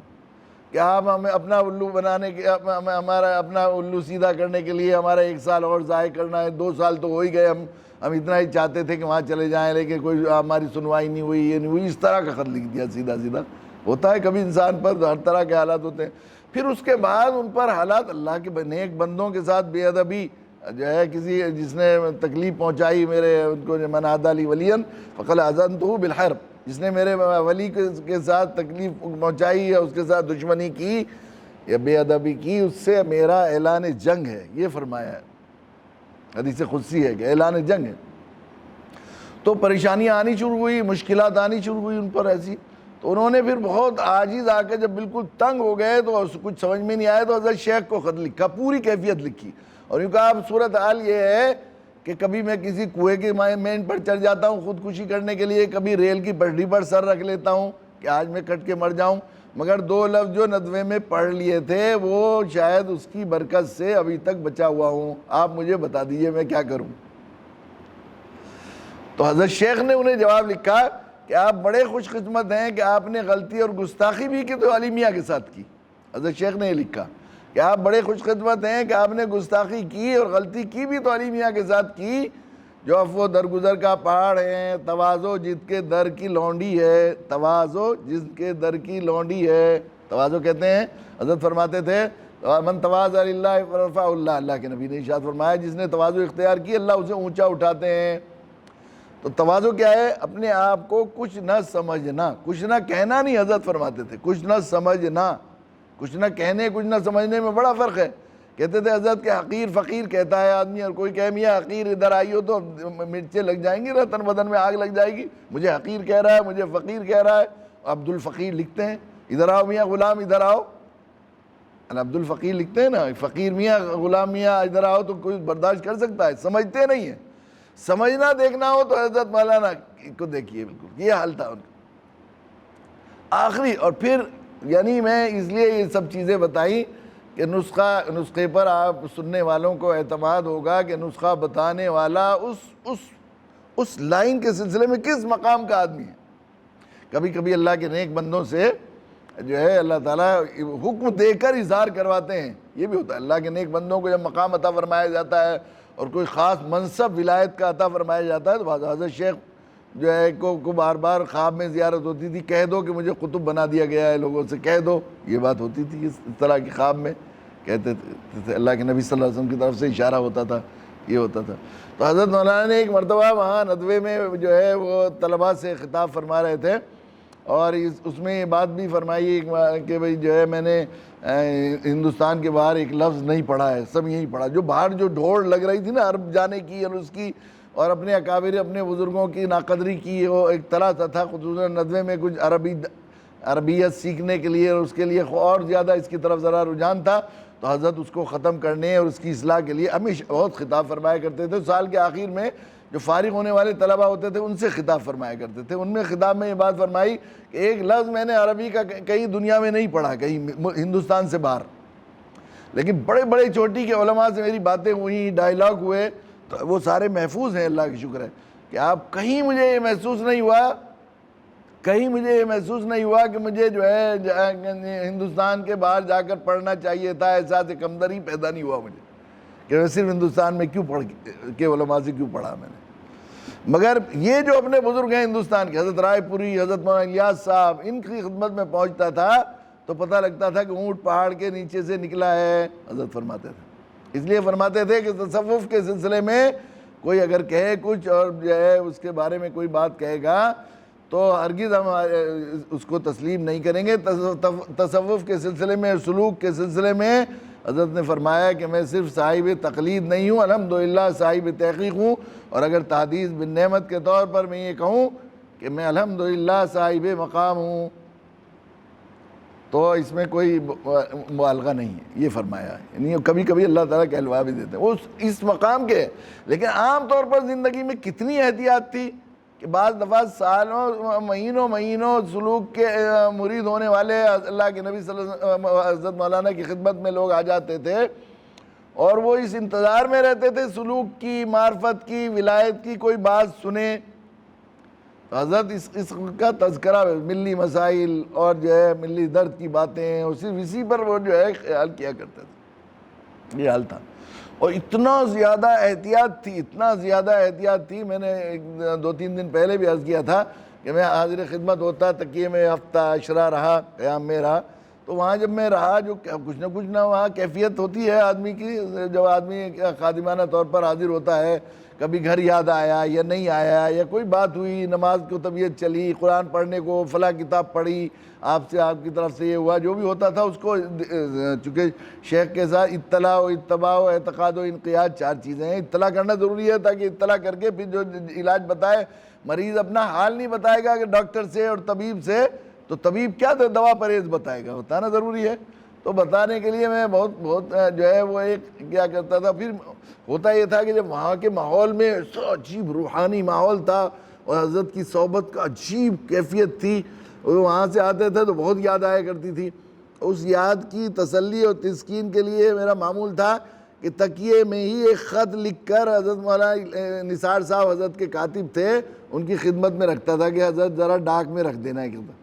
Speaker 1: کہ آپ ہمیں اپنا الو بنانے کے، ہمارا اپنا الو سیدھا کرنے کے لیے ہمارا 1 سال اور ضائع کرنا ہے، 2 سال تو ہو ہی گئے، ہم اتنا ہی چاہتے تھے کہ وہاں چلے جائیں، لیکن کوئی ہماری سنوائی نہیں ہوئی، یہ نہیں ہوئی، اس طرح کا خط لکھ دیا سیدھا سیدھا۔ ہوتا ہے کبھی انسان پر ہر طرح کے حالات ہوتے ہیں۔ پھر اس کے بعد ان پر حالات اللہ کے نیک بندوں کے ساتھ بے ادبی جو ہے، کسی جس نے تکلیف پہنچائی میرے ان کو، من عادی لی ولیا فقد آذنتہ بالحرب، جس نے میرے ولی کے ساتھ تکلیف پہنچائی یا اس کے ساتھ دشمنی کی یا بے ادبی کی، اس سے میرا اعلان جنگ ہے، یہ فرمایا ہے، حدیث قدسی ہے کہ اعلان جنگ ہے۔ تو پریشانیاں آنی شروع ہوئی، مشکلات آنی شروع ہوئی ان پر ایسی، تو انہوں نے پھر بہت عاجز آ کے جب بالکل تنگ ہو گئے تو کچھ سمجھ میں نہیں آیا، تو حضرت شیخ کو خط لکھا، پوری کیفیت لکھی، اور یوں کہا اب صورتحال یہ ہے کہ کبھی میں کسی کنویں کے مین پر چڑھ جاتا ہوں خودکشی کرنے کے لیے، کبھی ریل کی پٹری پر سر رکھ لیتا ہوں کہ آج میں کٹ کے مر جاؤں، مگر 2 لفظ جو ندوے میں پڑھ لیے تھے وہ شاید اس کی برکت سے ابھی تک بچا ہوا ہوں، آپ مجھے بتا دیجئے میں کیا کروں۔ تو حضرت شیخ نے انہیں جواب لکھا کہ آپ بڑے خوش قسمت ہیں کہ آپ نے غلطی اور گستاخی بھی کی تو علی میاں کے ساتھ کی۔ حضرت شیخ نے یہ لکھا کہ آپ بڑے خوش قسمت ہیں کہ آپ نے گستاخی کی اور غلطی کی بھی تو علی میاں کے ساتھ کی، جو عفو درگزر کا پہاڑ ہے، تواضع جس کے در کی لونڈی ہے، تواضع جس کے در کی لونڈی ہے۔ تواضع کہتے ہیں، حضرت فرماتے تھے من تواضع للہ فرفعہ اللہ، اللہ کے نبی نے ارشاد فرمایا جس نے تواضع اختیار کی اللہ اسے اونچا اٹھاتے ہیں۔ تو تواضع کیا ہے؟ اپنے آپ کو کچھ نہ سمجھنا، کچھ نہ کہنا نہیں، حضرت فرماتے تھے کچھ نہ سمجھنا، کچھ نہ کہنے کچھ نہ سمجھنے میں بڑا فرق ہے۔ کہتے تھے حضرت کہ حقیر فقیر کہتا ہے آدمی، اور کوئی کہے میاں حقیر ادھر آئی ہو تو مرچیں لگ جائیں گی، تن بدن میں آگ لگ جائے گی، مجھے حقیر کہہ رہا ہے، مجھے فقیر کہہ رہا ہے۔ عبد الفقیر لکھتے ہیں ادھر آؤ میاں غلام ادھر آؤ، عبد الفقیر لکھتے ہیں نا، فقیر میاں غلام میاں ادھر آؤ، تو کوئی برداشت کر سکتا ہے؟ سمجھتے نہیں ہیں۔ سمجھنا دیکھنا ہو تو حضرت مولانا کو دیکھیے، بالکل یہ حال تھا ان کا آخری۔ اور پھر یعنی میں اس لیے یہ سب چیزیں بتائیں کہ نسخے پر آپ سننے والوں کو اعتماد ہوگا کہ نسخہ بتانے والا اس لائن کے سلسلے میں کس مقام کا آدمی ہے۔ کبھی کبھی اللہ کے نیک بندوں سے جو ہے اللہ تعالیٰ حکم دے کر اظہار کرواتے ہیں، یہ بھی ہوتا ہے۔ اللہ کے نیک بندوں کو جب مقام عطا فرمایا جاتا ہے اور کوئی خاص منصب ولایت کا عطا فرمایا جاتا ہے تو حضرت شیخ جو ہے کو بار بار خواب میں زیارت ہوتی تھی، کہہ دو کہ مجھے قطب بنا دیا گیا ہے، لوگوں سے کہہ دو، یہ بات ہوتی تھی اس طرح کی خواب میں کہتے تھے، اللہ کے نبی صلی اللہ علیہ وسلم کی طرف سے اشارہ ہوتا تھا، یہ ہوتا تھا۔ تو حضرت مولانا نے ایک مرتبہ وہاں ندوے میں جو ہے وہ طلباء سے خطاب فرما رہے تھے، اور اس میں یہ بات بھی فرمائی کہ بھئی جو ہے میں نے ہندوستان کے باہر ایک لفظ نہیں پڑھا ہے، سب یہی پڑھا، جو باہر جو ڈھوڑ لگ رہی تھی نا عرب جانے کی اور اس کی، اور اپنے اکابر اپنے بزرگوں کی ناقدری کی، وہ ایک طرح تھا خصوصاً ندوے میں کچھ عربیت سیکھنے کے لیے، اور اس کے لیے اور زیادہ اس کی طرف ذرا رجحان تھا، تو حضرت اس کو ختم کرنے اور اس کی اصلاح کے لیے ہمیشہ بہت خطاب فرمایا کرتے تھے۔ سال کے آخر میں جو فارغ ہونے والے طلبہ ہوتے تھے ان سے خطاب فرمایا کرتے تھے، ان میں خطاب میں یہ بات فرمائی کہ ایک لفظ میں نے عربی کا کہیں دنیا میں نہیں پڑھا، کہیں ہندوستان سے باہر، لیکن بڑے بڑے چوٹی کے علماء سے میری باتیں ہوئی، ڈائیلاگ ہوئے، تو وہ سارے محفوظ ہیں، اللہ کی شکر ہے کہ آپ کہیں مجھے یہ محسوس نہیں ہوا کہ مجھے جو ہے ہندوستان کے باہر جا کر پڑھنا چاہیے تھا، احساس کمتری پیدا نہیں ہوا مجھے کہ میں صرف ہندوستان میں کیوں پڑھ کے علماء سے کیوں پڑھا میں نے۔ مگر یہ جو اپنے بزرگ ہیں ہندوستان کے، حضرت رائے پوری، حضرت مولانا الیاس صاحب، ان کی خدمت میں پہنچتا تھا تو پتہ لگتا تھا کہ اونٹ پہاڑ کے نیچے سے نکلا ہے، حضرت فرماتے تھے۔ اس لیے فرماتے تھے کہ تصوف کے سلسلے میں کوئی اگر کہے کچھ اور جو ہے اس کے بارے میں کوئی بات کہے گا تو ہرگز ہم اس کو تسلیم نہیں کریں گے۔ تصوف کے سلسلے میں، سلوک کے سلسلے میں حضرت نے فرمایا کہ میں صرف صاحب تقلید نہیں ہوں، الحمدللہ صاحب تحقیق ہوں، اور اگر تحدیث بن نعمت کے طور پر میں یہ کہوں کہ میں الحمدللہ صاحب مقام ہوں تو اس میں کوئی مبالغہ نہیں ہے، یہ فرمایا ہے۔ یعنی کبھی کبھی اللہ تعالیٰ کہلوا بھی دیتے ہیں، وہ اس مقام کے، لیکن عام طور پر زندگی میں کتنی احتیاط تھی کہ بعض دفعہ سالوں مہینوں سلوک کے مرید ہونے والے اللہ کے نبی صلی اللہ علیہ وسلم حضرت مولانا کی خدمت میں لوگ آ جاتے تھے اور وہ اس انتظار میں رہتے تھے سلوک کی، معرفت کی، ولایت کی کوئی بات سنیں۔ حضرت اس کا تذکرہ ملی مسائل اور جو ہے ملی درد کی باتیں، اور صرف اسی پر وہ جو ہے خیال کیا کرتے تھے، یہ حال تھا۔ اور اتنا زیادہ احتیاط تھی، میں نے 2-3 دن پہلے بھی عرض کیا تھا کہ میں حاضر خدمت ہوتا، تکیے میں ہفتہ عشرہ رہا، قیام میں رہا، تو تو وہاں جب میں رہا جو کچھ نہ وہاں کیفیت ہوتی ہے آدمی کی، جب آدمی خادمانہ طور پر حاضر ہوتا ہے، کبھی گھر یاد آیا یا نہیں آیا، یا کوئی بات ہوئی، نماز کو طبیعت چلی، قرآن پڑھنے کو فلاں کتاب پڑھی، آپ کی طرف سے یہ ہوا، جو بھی ہوتا تھا اس کو، چونکہ شیخ کے ساتھ اطلاع و اتباع و اعتقاد و انقیاد 4 چیزیں ہیں۔ اطلاع کرنا ضروری ہے تاکہ اطلاع کر کے پھر جو علاج بتائے، مریض اپنا حال نہیں بتائے گا کہ ڈاکٹر سے اور طبیب سے، تو طبیب کیا دوا پرہیز بتائے گا، بتانا ضروری ہے۔ تو بتانے کے لیے میں بہت جو ہے وہ ایک کیا کرتا تھا، پھر ہوتا یہ تھا کہ جب وہاں کے ماحول میں ایسا عجیب روحانی ماحول تھا اور حضرت کی صحبت کا عجیب کیفیت تھی، وہاں سے آتے تھے تو بہت یاد آیا کرتی تھی۔ اس یاد کی تسلی اور تسکین کے لیے میرا معمول تھا کہ تکیے میں ہی ایک خط لکھ کر حضرت مولانا نثار صاحب حضرت کے کاتب تھے، ان کی خدمت میں رکھتا تھا کہ حضرت ذرا ڈاک میں رکھ دینا ہے کہتا،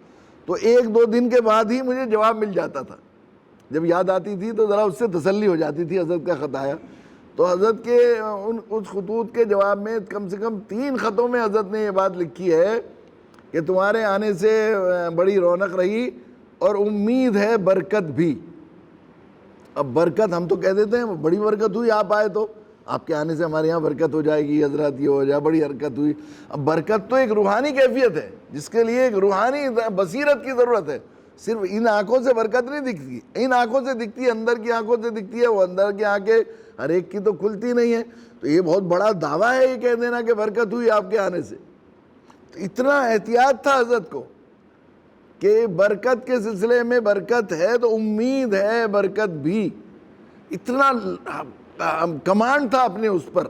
Speaker 1: تو 1-2 دن کے بعد ہی مجھے جواب مل جاتا تھا۔ جب یاد آتی تھی تو ذرا اس سے تسلی ہو جاتی تھی، حضرت کا خط آیا تو حضرت کے اس خطوط کے جواب میں کم سے کم 3 خطوں میں حضرت نے یہ بات لکھی ہے کہ تمہارے آنے سے بڑی رونق رہی اور امید ہے برکت بھی۔ اب برکت ہم تو کہہ دیتے ہیں بڑی برکت ہوئی آپ آئے تو، آپ کے آنے سے ہمارے یہاں برکت ہو جائے گی، حضرت یہ ہو جائے، بڑی حرکت ہوئی۔ اب برکت تو ایک روحانی کیفیت ہے جس کے لیے ایک روحانی بصیرت کی ضرورت ہے۔ صرف ان آنکھوں سے برکت نہیں دکھتی، ان آنکھوں سے دکھتی ہے، اندر کی آنکھوں سے دکھتی ہے، وہ اندر کی آنکھیں ہر ایک کی تو کھلتی نہیں ہے۔ تو یہ بہت بڑا دعویٰ ہے یہ کہہ دینا کہ برکت ہوئی آپ کے آنے سے۔ تو اتنا احتیاط تھا حضرت کو کہ برکت کے سلسلے میں برکت ہے تو امید ہے برکت بھی، اتنا کمانڈ تھا اپنے اس پر۔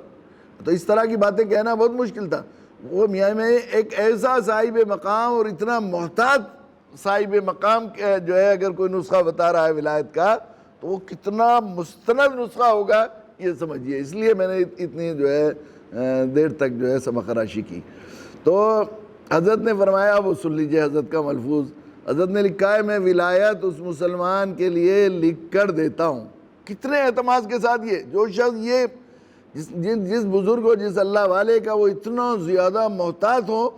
Speaker 1: تو اس طرح کی باتیں کہنا بہت مشکل تھا۔ وہ میاں میں ایک ایسا صاحب مقام اور اتنا محتاط صاحب مقام جو ہے، اگر کوئی نسخہ بتا رہا ہے ولایت کا تو وہ کتنا مستند نسخہ ہوگا یہ سمجھیے۔ اس لیے میں نے اتنی جو ہے دیر تک جو ہے سمخراشی کی۔ تو حضرت نے فرمایا، وہ سن لیجئے حضرت کا ملفوظ، حضرت نے لکھا ہے میں ولایت اس مسلمان کے لیے لکھ کر دیتا ہوں۔ کتنے اعتماد کے ساتھ، یہ جو شخص یہ جس بزرگ ہو، جس اللہ والے کا وہ اتنا زیادہ محتاط ہو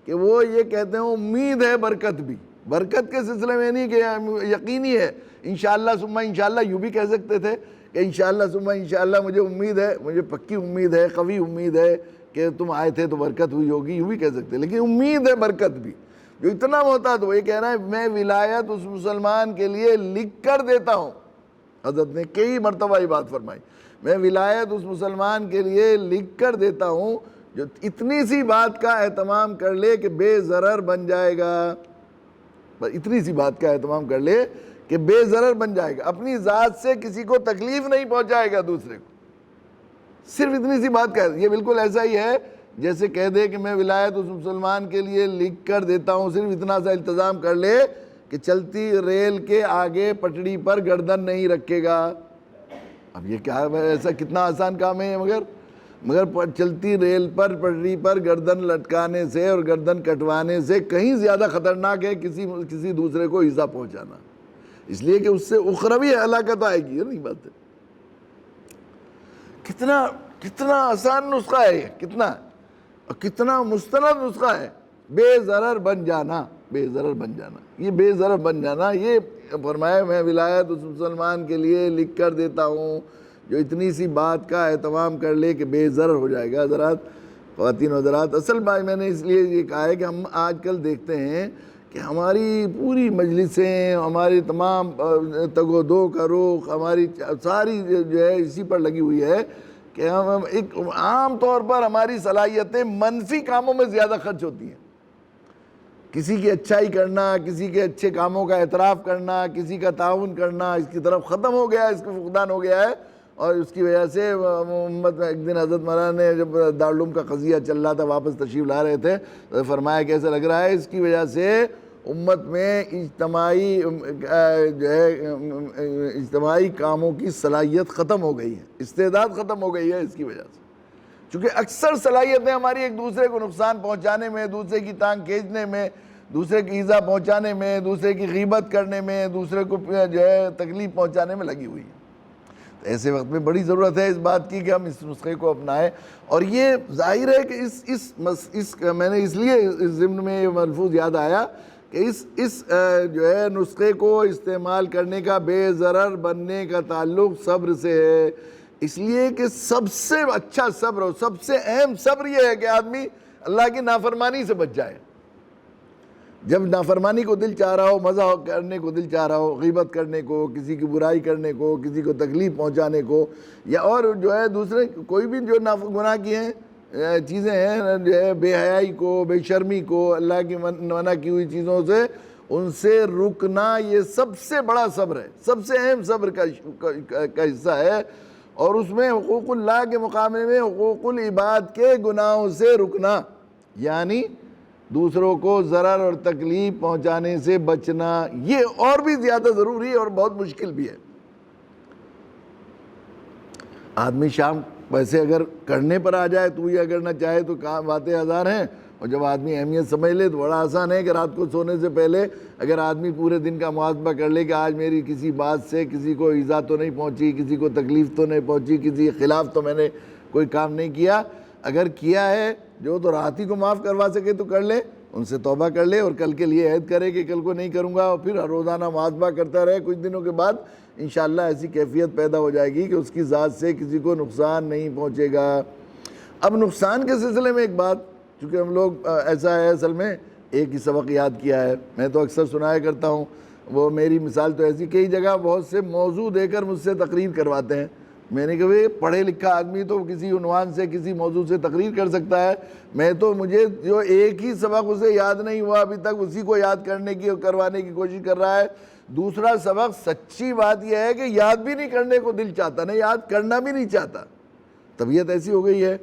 Speaker 1: کہ وہ یہ کہتے ہیں امید ہے برکت بھی۔ برکت کے سلسلے میں نہیں کہ یقینی ہے، انشاءاللہ ثم انشاءاللہ یوں بھی کہہ سکتے تھے کہ انشاءاللہ ثم انشاءاللہ مجھے امید ہے، مجھے پکی امید ہے، قوی امید ہے کہ تم آئے تھے تو برکت ہوئی ہوگی، یوں بھی کہہ سکتے، لیکن امید ہے برکت بھی۔ جو اتنا محتاط وہ یہ کہہ رہا ہے میں ولایت اس مسلمان کے لیے لکھ کر دیتا ہوں۔ حضرت نے کئی مرتبہ یہ بات فرمائی، میں ولایت اس مسلمان کے لیے لکھ کر دیتا ہوں جو اتنی سی بات کا اہتمام کر لے کہ بے ضرر بن جائے گا۔ اتنی سی بات کا اہتمام کر لے کہ بے ضرر بن جائے گا، اپنی ذات سے کسی کو تکلیف نہیں پہنچائے گا دوسرے کو، صرف اتنی سی بات کا۔ یہ بالکل ایسا ہی ہے جیسے کہہ دے کہ میں ولایت اس مسلمان کے لیے لکھ کر دیتا ہوں، صرف اتنا سا التزام کر لے کہ چلتی ریل کے آگے پٹڑی پر گردن نہیں رکھے گا۔ اب یہ کیا ہے، ایسا کتنا آسان کام ہے مگر چلتی ریل پر پٹڑی پر گردن لٹکانے سے اور گردن کٹوانے سے کہیں زیادہ خطرناک ہے کسی دوسرے کو ایذا پہنچانا، اس لیے کہ اس سے اخروی ہلاکت آئے گی۔ یہ نہیں بات ہے، کتنا آسان نسخہ ہے یہ، کتنا مستند نسخہ ہے، بے ضرر بن جانا، بے ضرر بن جانا۔ یہ بے ضرر بن جانا، یہ فرمایا میں ولایت اس مسلمان کے لیے لکھ کر دیتا ہوں جو اتنی سی بات کا اہتمام کر لے کہ بے ضرر ہو جائے گا۔ حضرات، خواتین و حضرات، اصل بات میں نے اس لیے یہ کہا ہے کہ ہم آج کل دیکھتے ہیں کہ ہماری پوری مجلسیں، ہماری تمام تگ و دو کا رخ، ہماری ساری جو ہے اسی پر لگی ہوئی ہے کہ ہم ایک عام طور پر ہماری صلاحیتیں منفی کاموں میں زیادہ خرچ ہوتی ہیں۔ کسی کی اچھائی کرنا، کسی کے اچھے کاموں کا اعتراف کرنا، کسی کا تعاون کرنا، اس کی طرف ختم ہو گیا ہے، اس کا فقدان ہو گیا ہے۔ اور اس کی وجہ سے امت میں ایک دن حضرت مولانا نے جب دارالعلوم کا قضیہ چل رہا تھا، واپس تشریف لا رہے تھے، تو فرمایا کیسا لگ رہا ہے، اس کی وجہ سے امت میں اجتماعی جو ہے اجتماعی کاموں کی صلاحیت ختم ہو گئی ہے، استعداد ختم ہو گئی ہے اس کی وجہ سے۔ چونکہ اکثر صلاحیتیں ہماری ایک دوسرے کو نقصان پہنچانے میں، دوسرے کی ٹانگ کھینچنے میں، دوسرے کی ایذا پہنچانے میں، دوسرے کی غیبت کرنے میں، دوسرے کو جو ہے تکلیف پہنچانے میں لگی ہوئی ہے۔ ایسے وقت میں بڑی ضرورت ہے اس بات کی کہ ہم اس نسخے کو اپنائیں۔ اور یہ ظاہر ہے کہ میں نے اس لیے اس ضمن میں یہ ملفوظ یاد آیا کہ اس جو ہے نسخے کو استعمال کرنے کا بے ضرر بننے کا تعلق صبر سے ہے، اس لیے کہ سب سے اچھا صبر اور سب سے اہم صبر یہ ہے کہ آدمی اللہ کی نافرمانی سے بچ جائے۔ جب نافرمانی کو دل چاہ رہا ہو، مزہ کرنے کو دل چاہ رہا ہو، غیبت کرنے کو، کسی کی برائی کرنے کو، کسی کو تکلیف پہنچانے کو، یا اور جو ہے دوسرے کوئی بھی جو گناہ کی ہیں چیزیں ہیں، جو ہے بے حیائی کو، بے شرمی کو، اللہ کی منع کی ہوئی چیزوں سے ان سے رکنا، یہ سب سے بڑا صبر ہے، سب سے اہم صبر کا حصہ ہے۔ اور اس میں حقوق اللہ کے مقابلے میں حقوق العباد کے گناہوں سے رکنا، یعنی دوسروں کو ضرر اور تکلیف پہنچانے سے بچنا، یہ اور بھی زیادہ ضروری ہے اور بہت مشکل بھی ہے۔ آدمی شام ویسے اگر کرنے پر آ جائے تو یہ کرنا چاہے تو باتیں ہزار ہیں، اور جب آدمی اہمیت سمجھ لے تو بڑا آسان ہے کہ رات کو سونے سے پہلے اگر آدمی پورے دن کا محاسبہ کر لے کہ آج میری کسی بات سے کسی کو ایذا تو نہیں پہنچی، کسی کو تکلیف تو نہیں پہنچی، کسی کے خلاف تو میں نے کوئی کام نہیں کیا، اگر کیا ہے جو تو رات ہی کو معاف کروا سکے تو کر لے، ان سے توبہ کر لے اور کل کے لیے عہد کرے کہ کل کو نہیں کروں گا، اور پھر روزانہ محاسبہ کرتا رہے، کچھ دنوں کے بعد انشاءاللہ ایسی کیفیت پیدا ہو جائے گی کہ اس کی ذات سے کسی کو نقصان نہیں پہنچے گا۔ اب نقصان کے سلسلے میں ایک بات، چونکہ ہم لوگ ایسا ہے اصل میں ایک ہی سبق یاد کیا ہے، میں تو اکثر سنایا کرتا ہوں، وہ میری مثال تو ایسی، کئی جگہ بہت سے موضوع دے کر مجھ سے تقریر کرواتے ہیں، میں نے کہا پڑھے لکھا آدمی تو کسی عنوان سے کسی موضوع سے تقریر کر سکتا ہے، میں تو مجھے جو ایک ہی سبق اسے یاد نہیں ہوا ابھی تک اسی کو یاد کرنے کی اور کروانے کی کوشش کر رہا ہے۔ دوسرا سبق، سچی بات یہ ہے کہ یاد بھی نہیں کرنے کو دل چاہتا، نہیں یاد کرنا بھی نہیں چاہتا، طبیعت ایسی ہو گئی ہے۔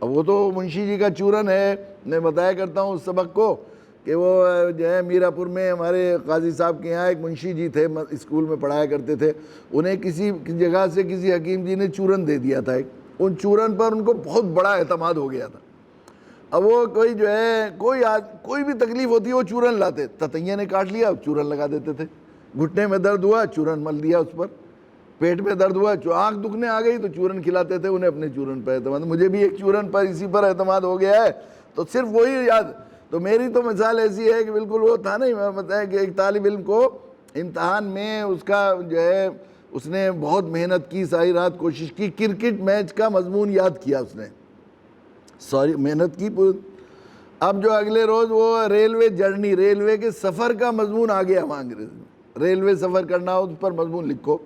Speaker 1: اب وہ تو منشی جی کا چورن ہے، میں بتایا کرتا ہوں اس سبق کو کہ وہ جو ہے میرا پور میں ہمارے قاضی صاحب کے یہاں ایک منشی جی تھے، اسکول میں پڑھایا کرتے تھے، انہیں کسی جگہ سے کسی حکیم جی نے چورن دے دیا تھا، ان چورن پر ان کو بہت بڑا اعتماد ہو گیا تھا۔ اب وہ کوئی جو ہے کوئی بھی تکلیف ہوتی ہے وہ چورن لاتے، تتیہ نے کاٹ لیا چورن لگا دیتے تھے، گھٹنے میں درد ہوا چورن مل دیا اس پر، پیٹ میں درد ہوا، آنکھ دکھنے آ گئی تو چورن کھلاتے تھے، انہیں اپنے چورن پر اعتماد، مجھے بھی ایک چورن پر اسی پر اعتماد ہو گیا ہے تو صرف وہی یاد۔ تو میری تو مثال ایسی ہے کہ بالکل وہ تھا نہیں، میں بتایا کہ ایک طالب علم کو امتحان میں اس کا جو ہے اس نے بہت محنت کی، ساری رات کوشش کی، کرکٹ میچ کا مضمون یاد کیا اس نے، ساری محنت کی۔ اب جو اگلے روز وہ ریلوے جرنی، ریلوے کے سفر کا مضمون آ گیا وہاں انگریزی میں، ریلوے سفر کرنا ہو اس پر مضمون لکھو۔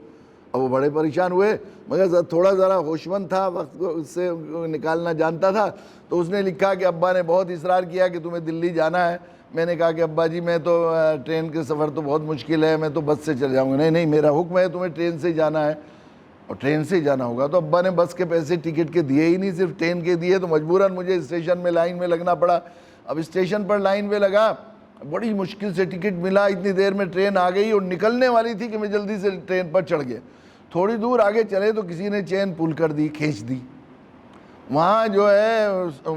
Speaker 1: اب وہ بڑے پریشان ہوئے، مگر تھوڑا ذرا ہوشمند تھا، وقت کو اس سے نکالنا جانتا تھا، تو اس نے لکھا کہ ابا نے بہت اصرار کیا کہ تمہیں دلی جانا ہے، میں نے کہا کہ ابا جی میں تو ٹرین کے سفر تو بہت مشکل ہے، میں تو بس سے چل جاؤں گا۔ نہیں میرا حکم ہے تمہیں ٹرین سے جانا ہے، اور ٹرین سے ہی جانا ہوگا۔ تو ابا نے بس کے پیسے ٹکٹ کے دیے ہی نہیں، صرف ٹرین کے دیے، تو مجبوراً مجھے اسٹیشن میں لائن میں لگنا پڑا۔ اب اسٹیشن پر لائن میں لگا، بڑی مشکل سے ٹکٹ ملا، اتنی دیر میں ٹرین آ گئی اور نکلنے والی تھی کہ میں جلدی سے ٹرین پر چڑھ گیا۔ تھوڑی دور آگے چلے تو کسی نے چین پول کر دی، کھینچ دی، وہاں جو ہے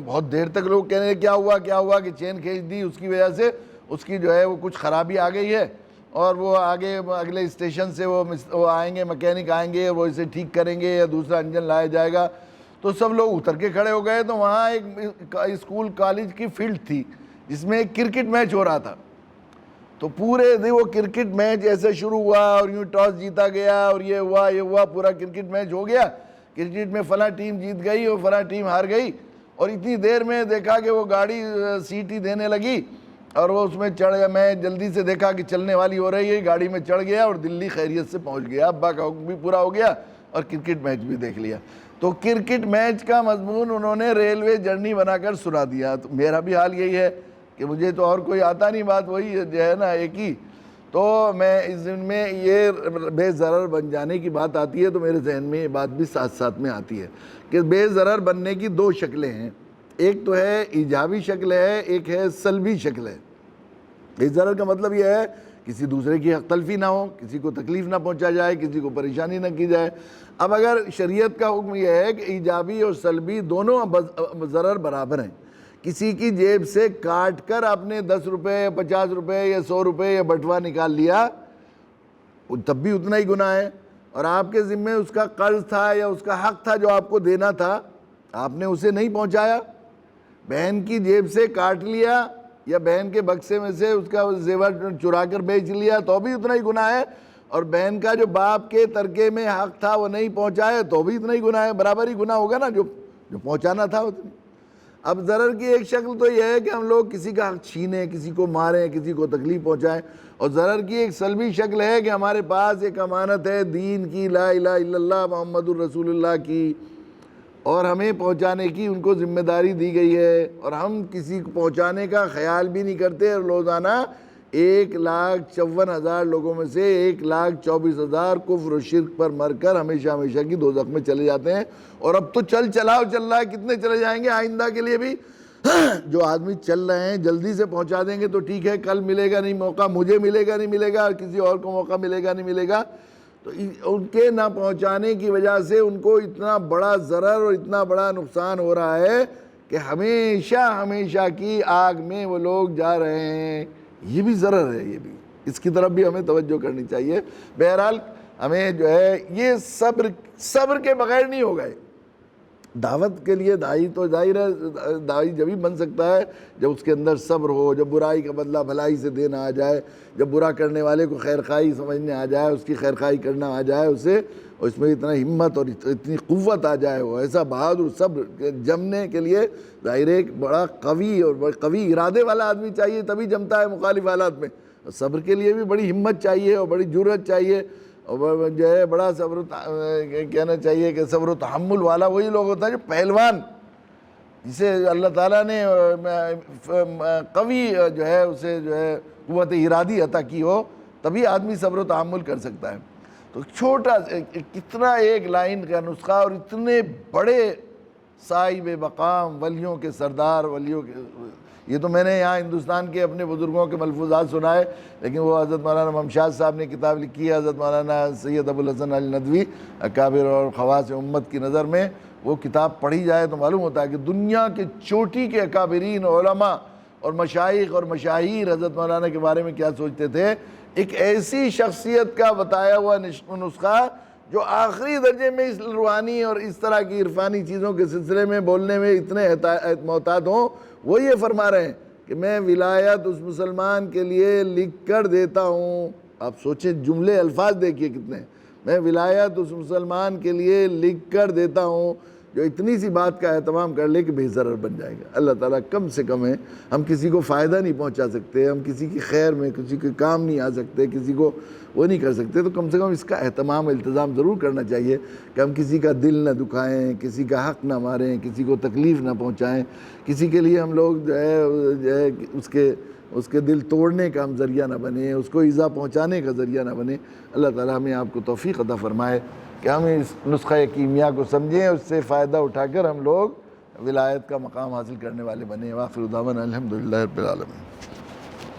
Speaker 1: بہت دیر تک لوگ کہنے کیا ہوا کہ چین کھینچ دی، اس کی وجہ سے اس کی جو ہے وہ کچھ خرابی آ گئی ہے، اور وہ آگے اگلے اسٹیشن سے وہ آئیں گے، مکینک آئیں گے، وہ اسے ٹھیک کریں گے یا دوسرا انجن لایا جائے گا۔ تو سب لوگ اتر کے کھڑے ہو گئے، تو وہاں ایک اسکول کالج کی فیلڈ تھی جس میں ایک کرکٹ میچ ہو رہا تھا۔ تو پورے دن وہ کرکٹ میچ ایسے شروع ہوا اور یوں ٹاس جیتا گیا اور یہ ہوا پورا کرکٹ میچ ہو گیا، کرکٹ میں فلاں ٹیم جیت گئی اور فلاں ٹیم ہار گئی، اور اتنی دیر میں دیکھا کہ وہ گاڑی سیٹی دینے لگی، اور وہ اس میں چڑھ گیا، میں جلدی سے دیکھا کہ چلنے والی ہو رہی ہے، گاڑی میں چڑھ گیا اور دلی خیریت سے پہنچ گیا، ابا کا حکم بھی پورا ہو گیا اور کرکٹ میچ بھی دیکھ لیا۔ تو کرکٹ میچ کا مضمون انہوں نے ریلوے جرنی بنا کر سنا دیا۔ تو میرا بھی حال یہی ہے کہ مجھے تو اور کوئی آتا نہیں، بات وہی جو ہے نا ایک ہی، تو میں اس دن میں یہ بے ضرر بن جانے کی بات آتی ہے تو میرے ذہن میں یہ بات بھی ساتھ ساتھ میں آتی ہے کہ بے ضرر بننے کی دو شکلیں ہیں، ایک تو ہے ایجابی شکل ہے، ایک ہے سلبی شکل ہے۔ بے ضرر کا مطلب یہ ہے کسی دوسرے کی حق تلفی نہ ہو، کسی کو تکلیف نہ پہنچا جائے، کسی کو پریشانی نہ کی جائے۔ اب اگر شریعت کا حکم یہ ہے کہ ایجابی اور سلبی دونوں ضرر برابر ہیں، کسی کی جیب سے کاٹ کر آپ نے 10 روپے یا 50 روپے یا 100 روپے یا بٹوا نکال لیا، تب بھی اتنا ہی گناہ ہے، اور آپ کے ذمے اس کا قرض تھا یا اس کا حق تھا جو آپ کو دینا تھا، آپ نے اسے نہیں پہنچایا، بہن کی جیب سے کاٹ لیا یا بہن کے بکسے میں سے اس کا زیور چرا کر بیچ لیا تو بھی اتنا ہی گناہ ہے، اور بہن کا جو باپ کے ترکے میں حق تھا وہ نہیں پہنچایا تو بھی اتنا ہی گناہ ہے، برابر ہی گناہ ہوگا نا، جو پہنچانا تھا اتنی۔ اب ضرر کی ایک شکل تو یہ ہے کہ ہم لوگ کسی کا حق چھینیں، کسی کو ماریں، کسی کو تکلیف پہنچائیں، اور ضرر کی ایک سلبی شکل ہے کہ ہمارے پاس ایک امانت ہے دین کی، لا الہ الا اللہ محمد الرسول اللہ کی، اور ہمیں پہنچانے کی ان کو ذمہ داری دی گئی ہے، اور ہم کسی کو پہنچانے کا خیال بھی نہیں کرتے، اور روزانہ 1,54,000 لوگوں میں سے 1,24,000 کفر و شرک پر مر کر ہمیشہ ہمیشہ کی دوزخ میں چلے جاتے ہیں۔ اور اب تو چل چلاؤ چل رہا ہے، کتنے چلے جائیں گے آئندہ کے لیے بھی؟ جو آدمی چل رہے ہیں جلدی سے پہنچا دیں گے تو ٹھیک ہے، کل ملے گا نہیں موقع، مجھے ملے گا نہیں ملے گا، اور کسی اور کو موقع ملے گا نہیں ملے گا، تو ان کے نہ پہنچانے کی وجہ سے ان کو اتنا بڑا ضرر اور اتنا بڑا نقصان ہو رہا ہے کہ ہمیشہ ہمیشہ کی آگ میں وہ لوگ جا رہے ہیں۔ یہ بھی ضرر ہے، یہ بھی اس کی طرف بھی ہمیں توجہ کرنی چاہیے۔ بہرحال ہمیں جو ہے یہ صبر کے بغیر نہیں ہوگا۔ دعوت کے لیے داعی تو ظاہر ہے داعی جبھی بن سکتا ہے جب اس کے اندر صبر ہو، جب برائی کا بدلہ بھلائی سے دینا آ جائے، جب برا کرنے والے کو خیر خواہی سمجھنے آ جائے، اس کی خیر خواہی کرنا آ جائے اسے، اور اس میں اتنا ہمت اور اتنی قوت آ جائے، وہ ایسا بہادر صبر جمنے کے لیے ظاہر ہے ایک بڑا قوی اور قوی ارادے والا آدمی چاہیے، تبھی جمتا ہے مخالف حالات میں۔ صبر کے لیے بھی بڑی ہمت چاہیے اور بڑی جرأت چاہیے، اور جو ہے بڑا کہنا چاہیے کہ صبر و تحمل والا وہی لوگ ہوتا ہے جو پہلوان، جسے اللہ تعالیٰ نے قوی جو ہے اسے جو ہے قوت ارادی عطا کی ہو، تبھی آدمی صبر و تحمل کر سکتا ہے۔ تو چھوٹا کتنا ایک لائن کا نسخہ، اور اتنے بڑے صاحب مقام ولیوں کے سردار، ولیوں کے، یہ تو میں نے یہاں ہندوستان کے اپنے بزرگوں کے ملفوظات سنائے، لیکن وہ حضرت مولانا ممشاد صاحب نے کتاب لکھی ہے، حضرت مولانا سید ابوالحسن علی ندوی اکابر اور خواص امت کی نظر میں، وہ کتاب پڑھی جائے تو معلوم ہوتا ہے کہ دنیا کے چوٹی کے اکابرین علماء اور مشائخ اور مشاہیر حضرت مولانا کے بارے میں کیا سوچتے تھے۔ ایک ایسی شخصیت کا بتایا ہوا نسخہ جو آخری درجے میں اس روحانی اور اس طرح کی عرفانی چیزوں کے سلسلے میں بولنے میں اتنے محتاط ہوں، وہ یہ فرما رہے ہیں کہ میں ولایت اس مسلمان کے لیے لکھ کر دیتا ہوں۔ آپ سوچیں جملے الفاظ دیکھیے کتنے، میں ولایت اس مسلمان کے لیے لکھ کر دیتا ہوں جو اتنی سی بات کا اہتمام کر لے کہ بے ضرر بن جائے گا۔ اللہ تعالیٰ کم سے کم ہے، ہم کسی کو فائدہ نہیں پہنچا سکتے، ہم کسی کی خیر میں کسی کے کام نہیں آ سکتے، کسی کو وہ نہیں کر سکتے، تو کم سے کم اس کا اہتمام التزام ضرور کرنا چاہیے کہ ہم کسی کا دل نہ دکھائیں، کسی کا حق نہ ماریں، کسی کو تکلیف نہ پہنچائیں، کسی کے لیے ہم لوگ جو ہے اس کے دل توڑنے کا ہم ذریعہ نہ بنیں، اس کو ایذا پہنچانے کا ذریعہ نہ بنیں۔ اللہ تعالیٰ ہمیں آپ کو توفیق عطا فرمائے کہ ہم اس نسخہ کیمیا کو سمجھیں، اس سے فائدہ اٹھا کر ہم لوگ ولایت کا مقام حاصل کرنے والے بنیں۔ وآخر دعوانا الحمدللہ رب العالمین۔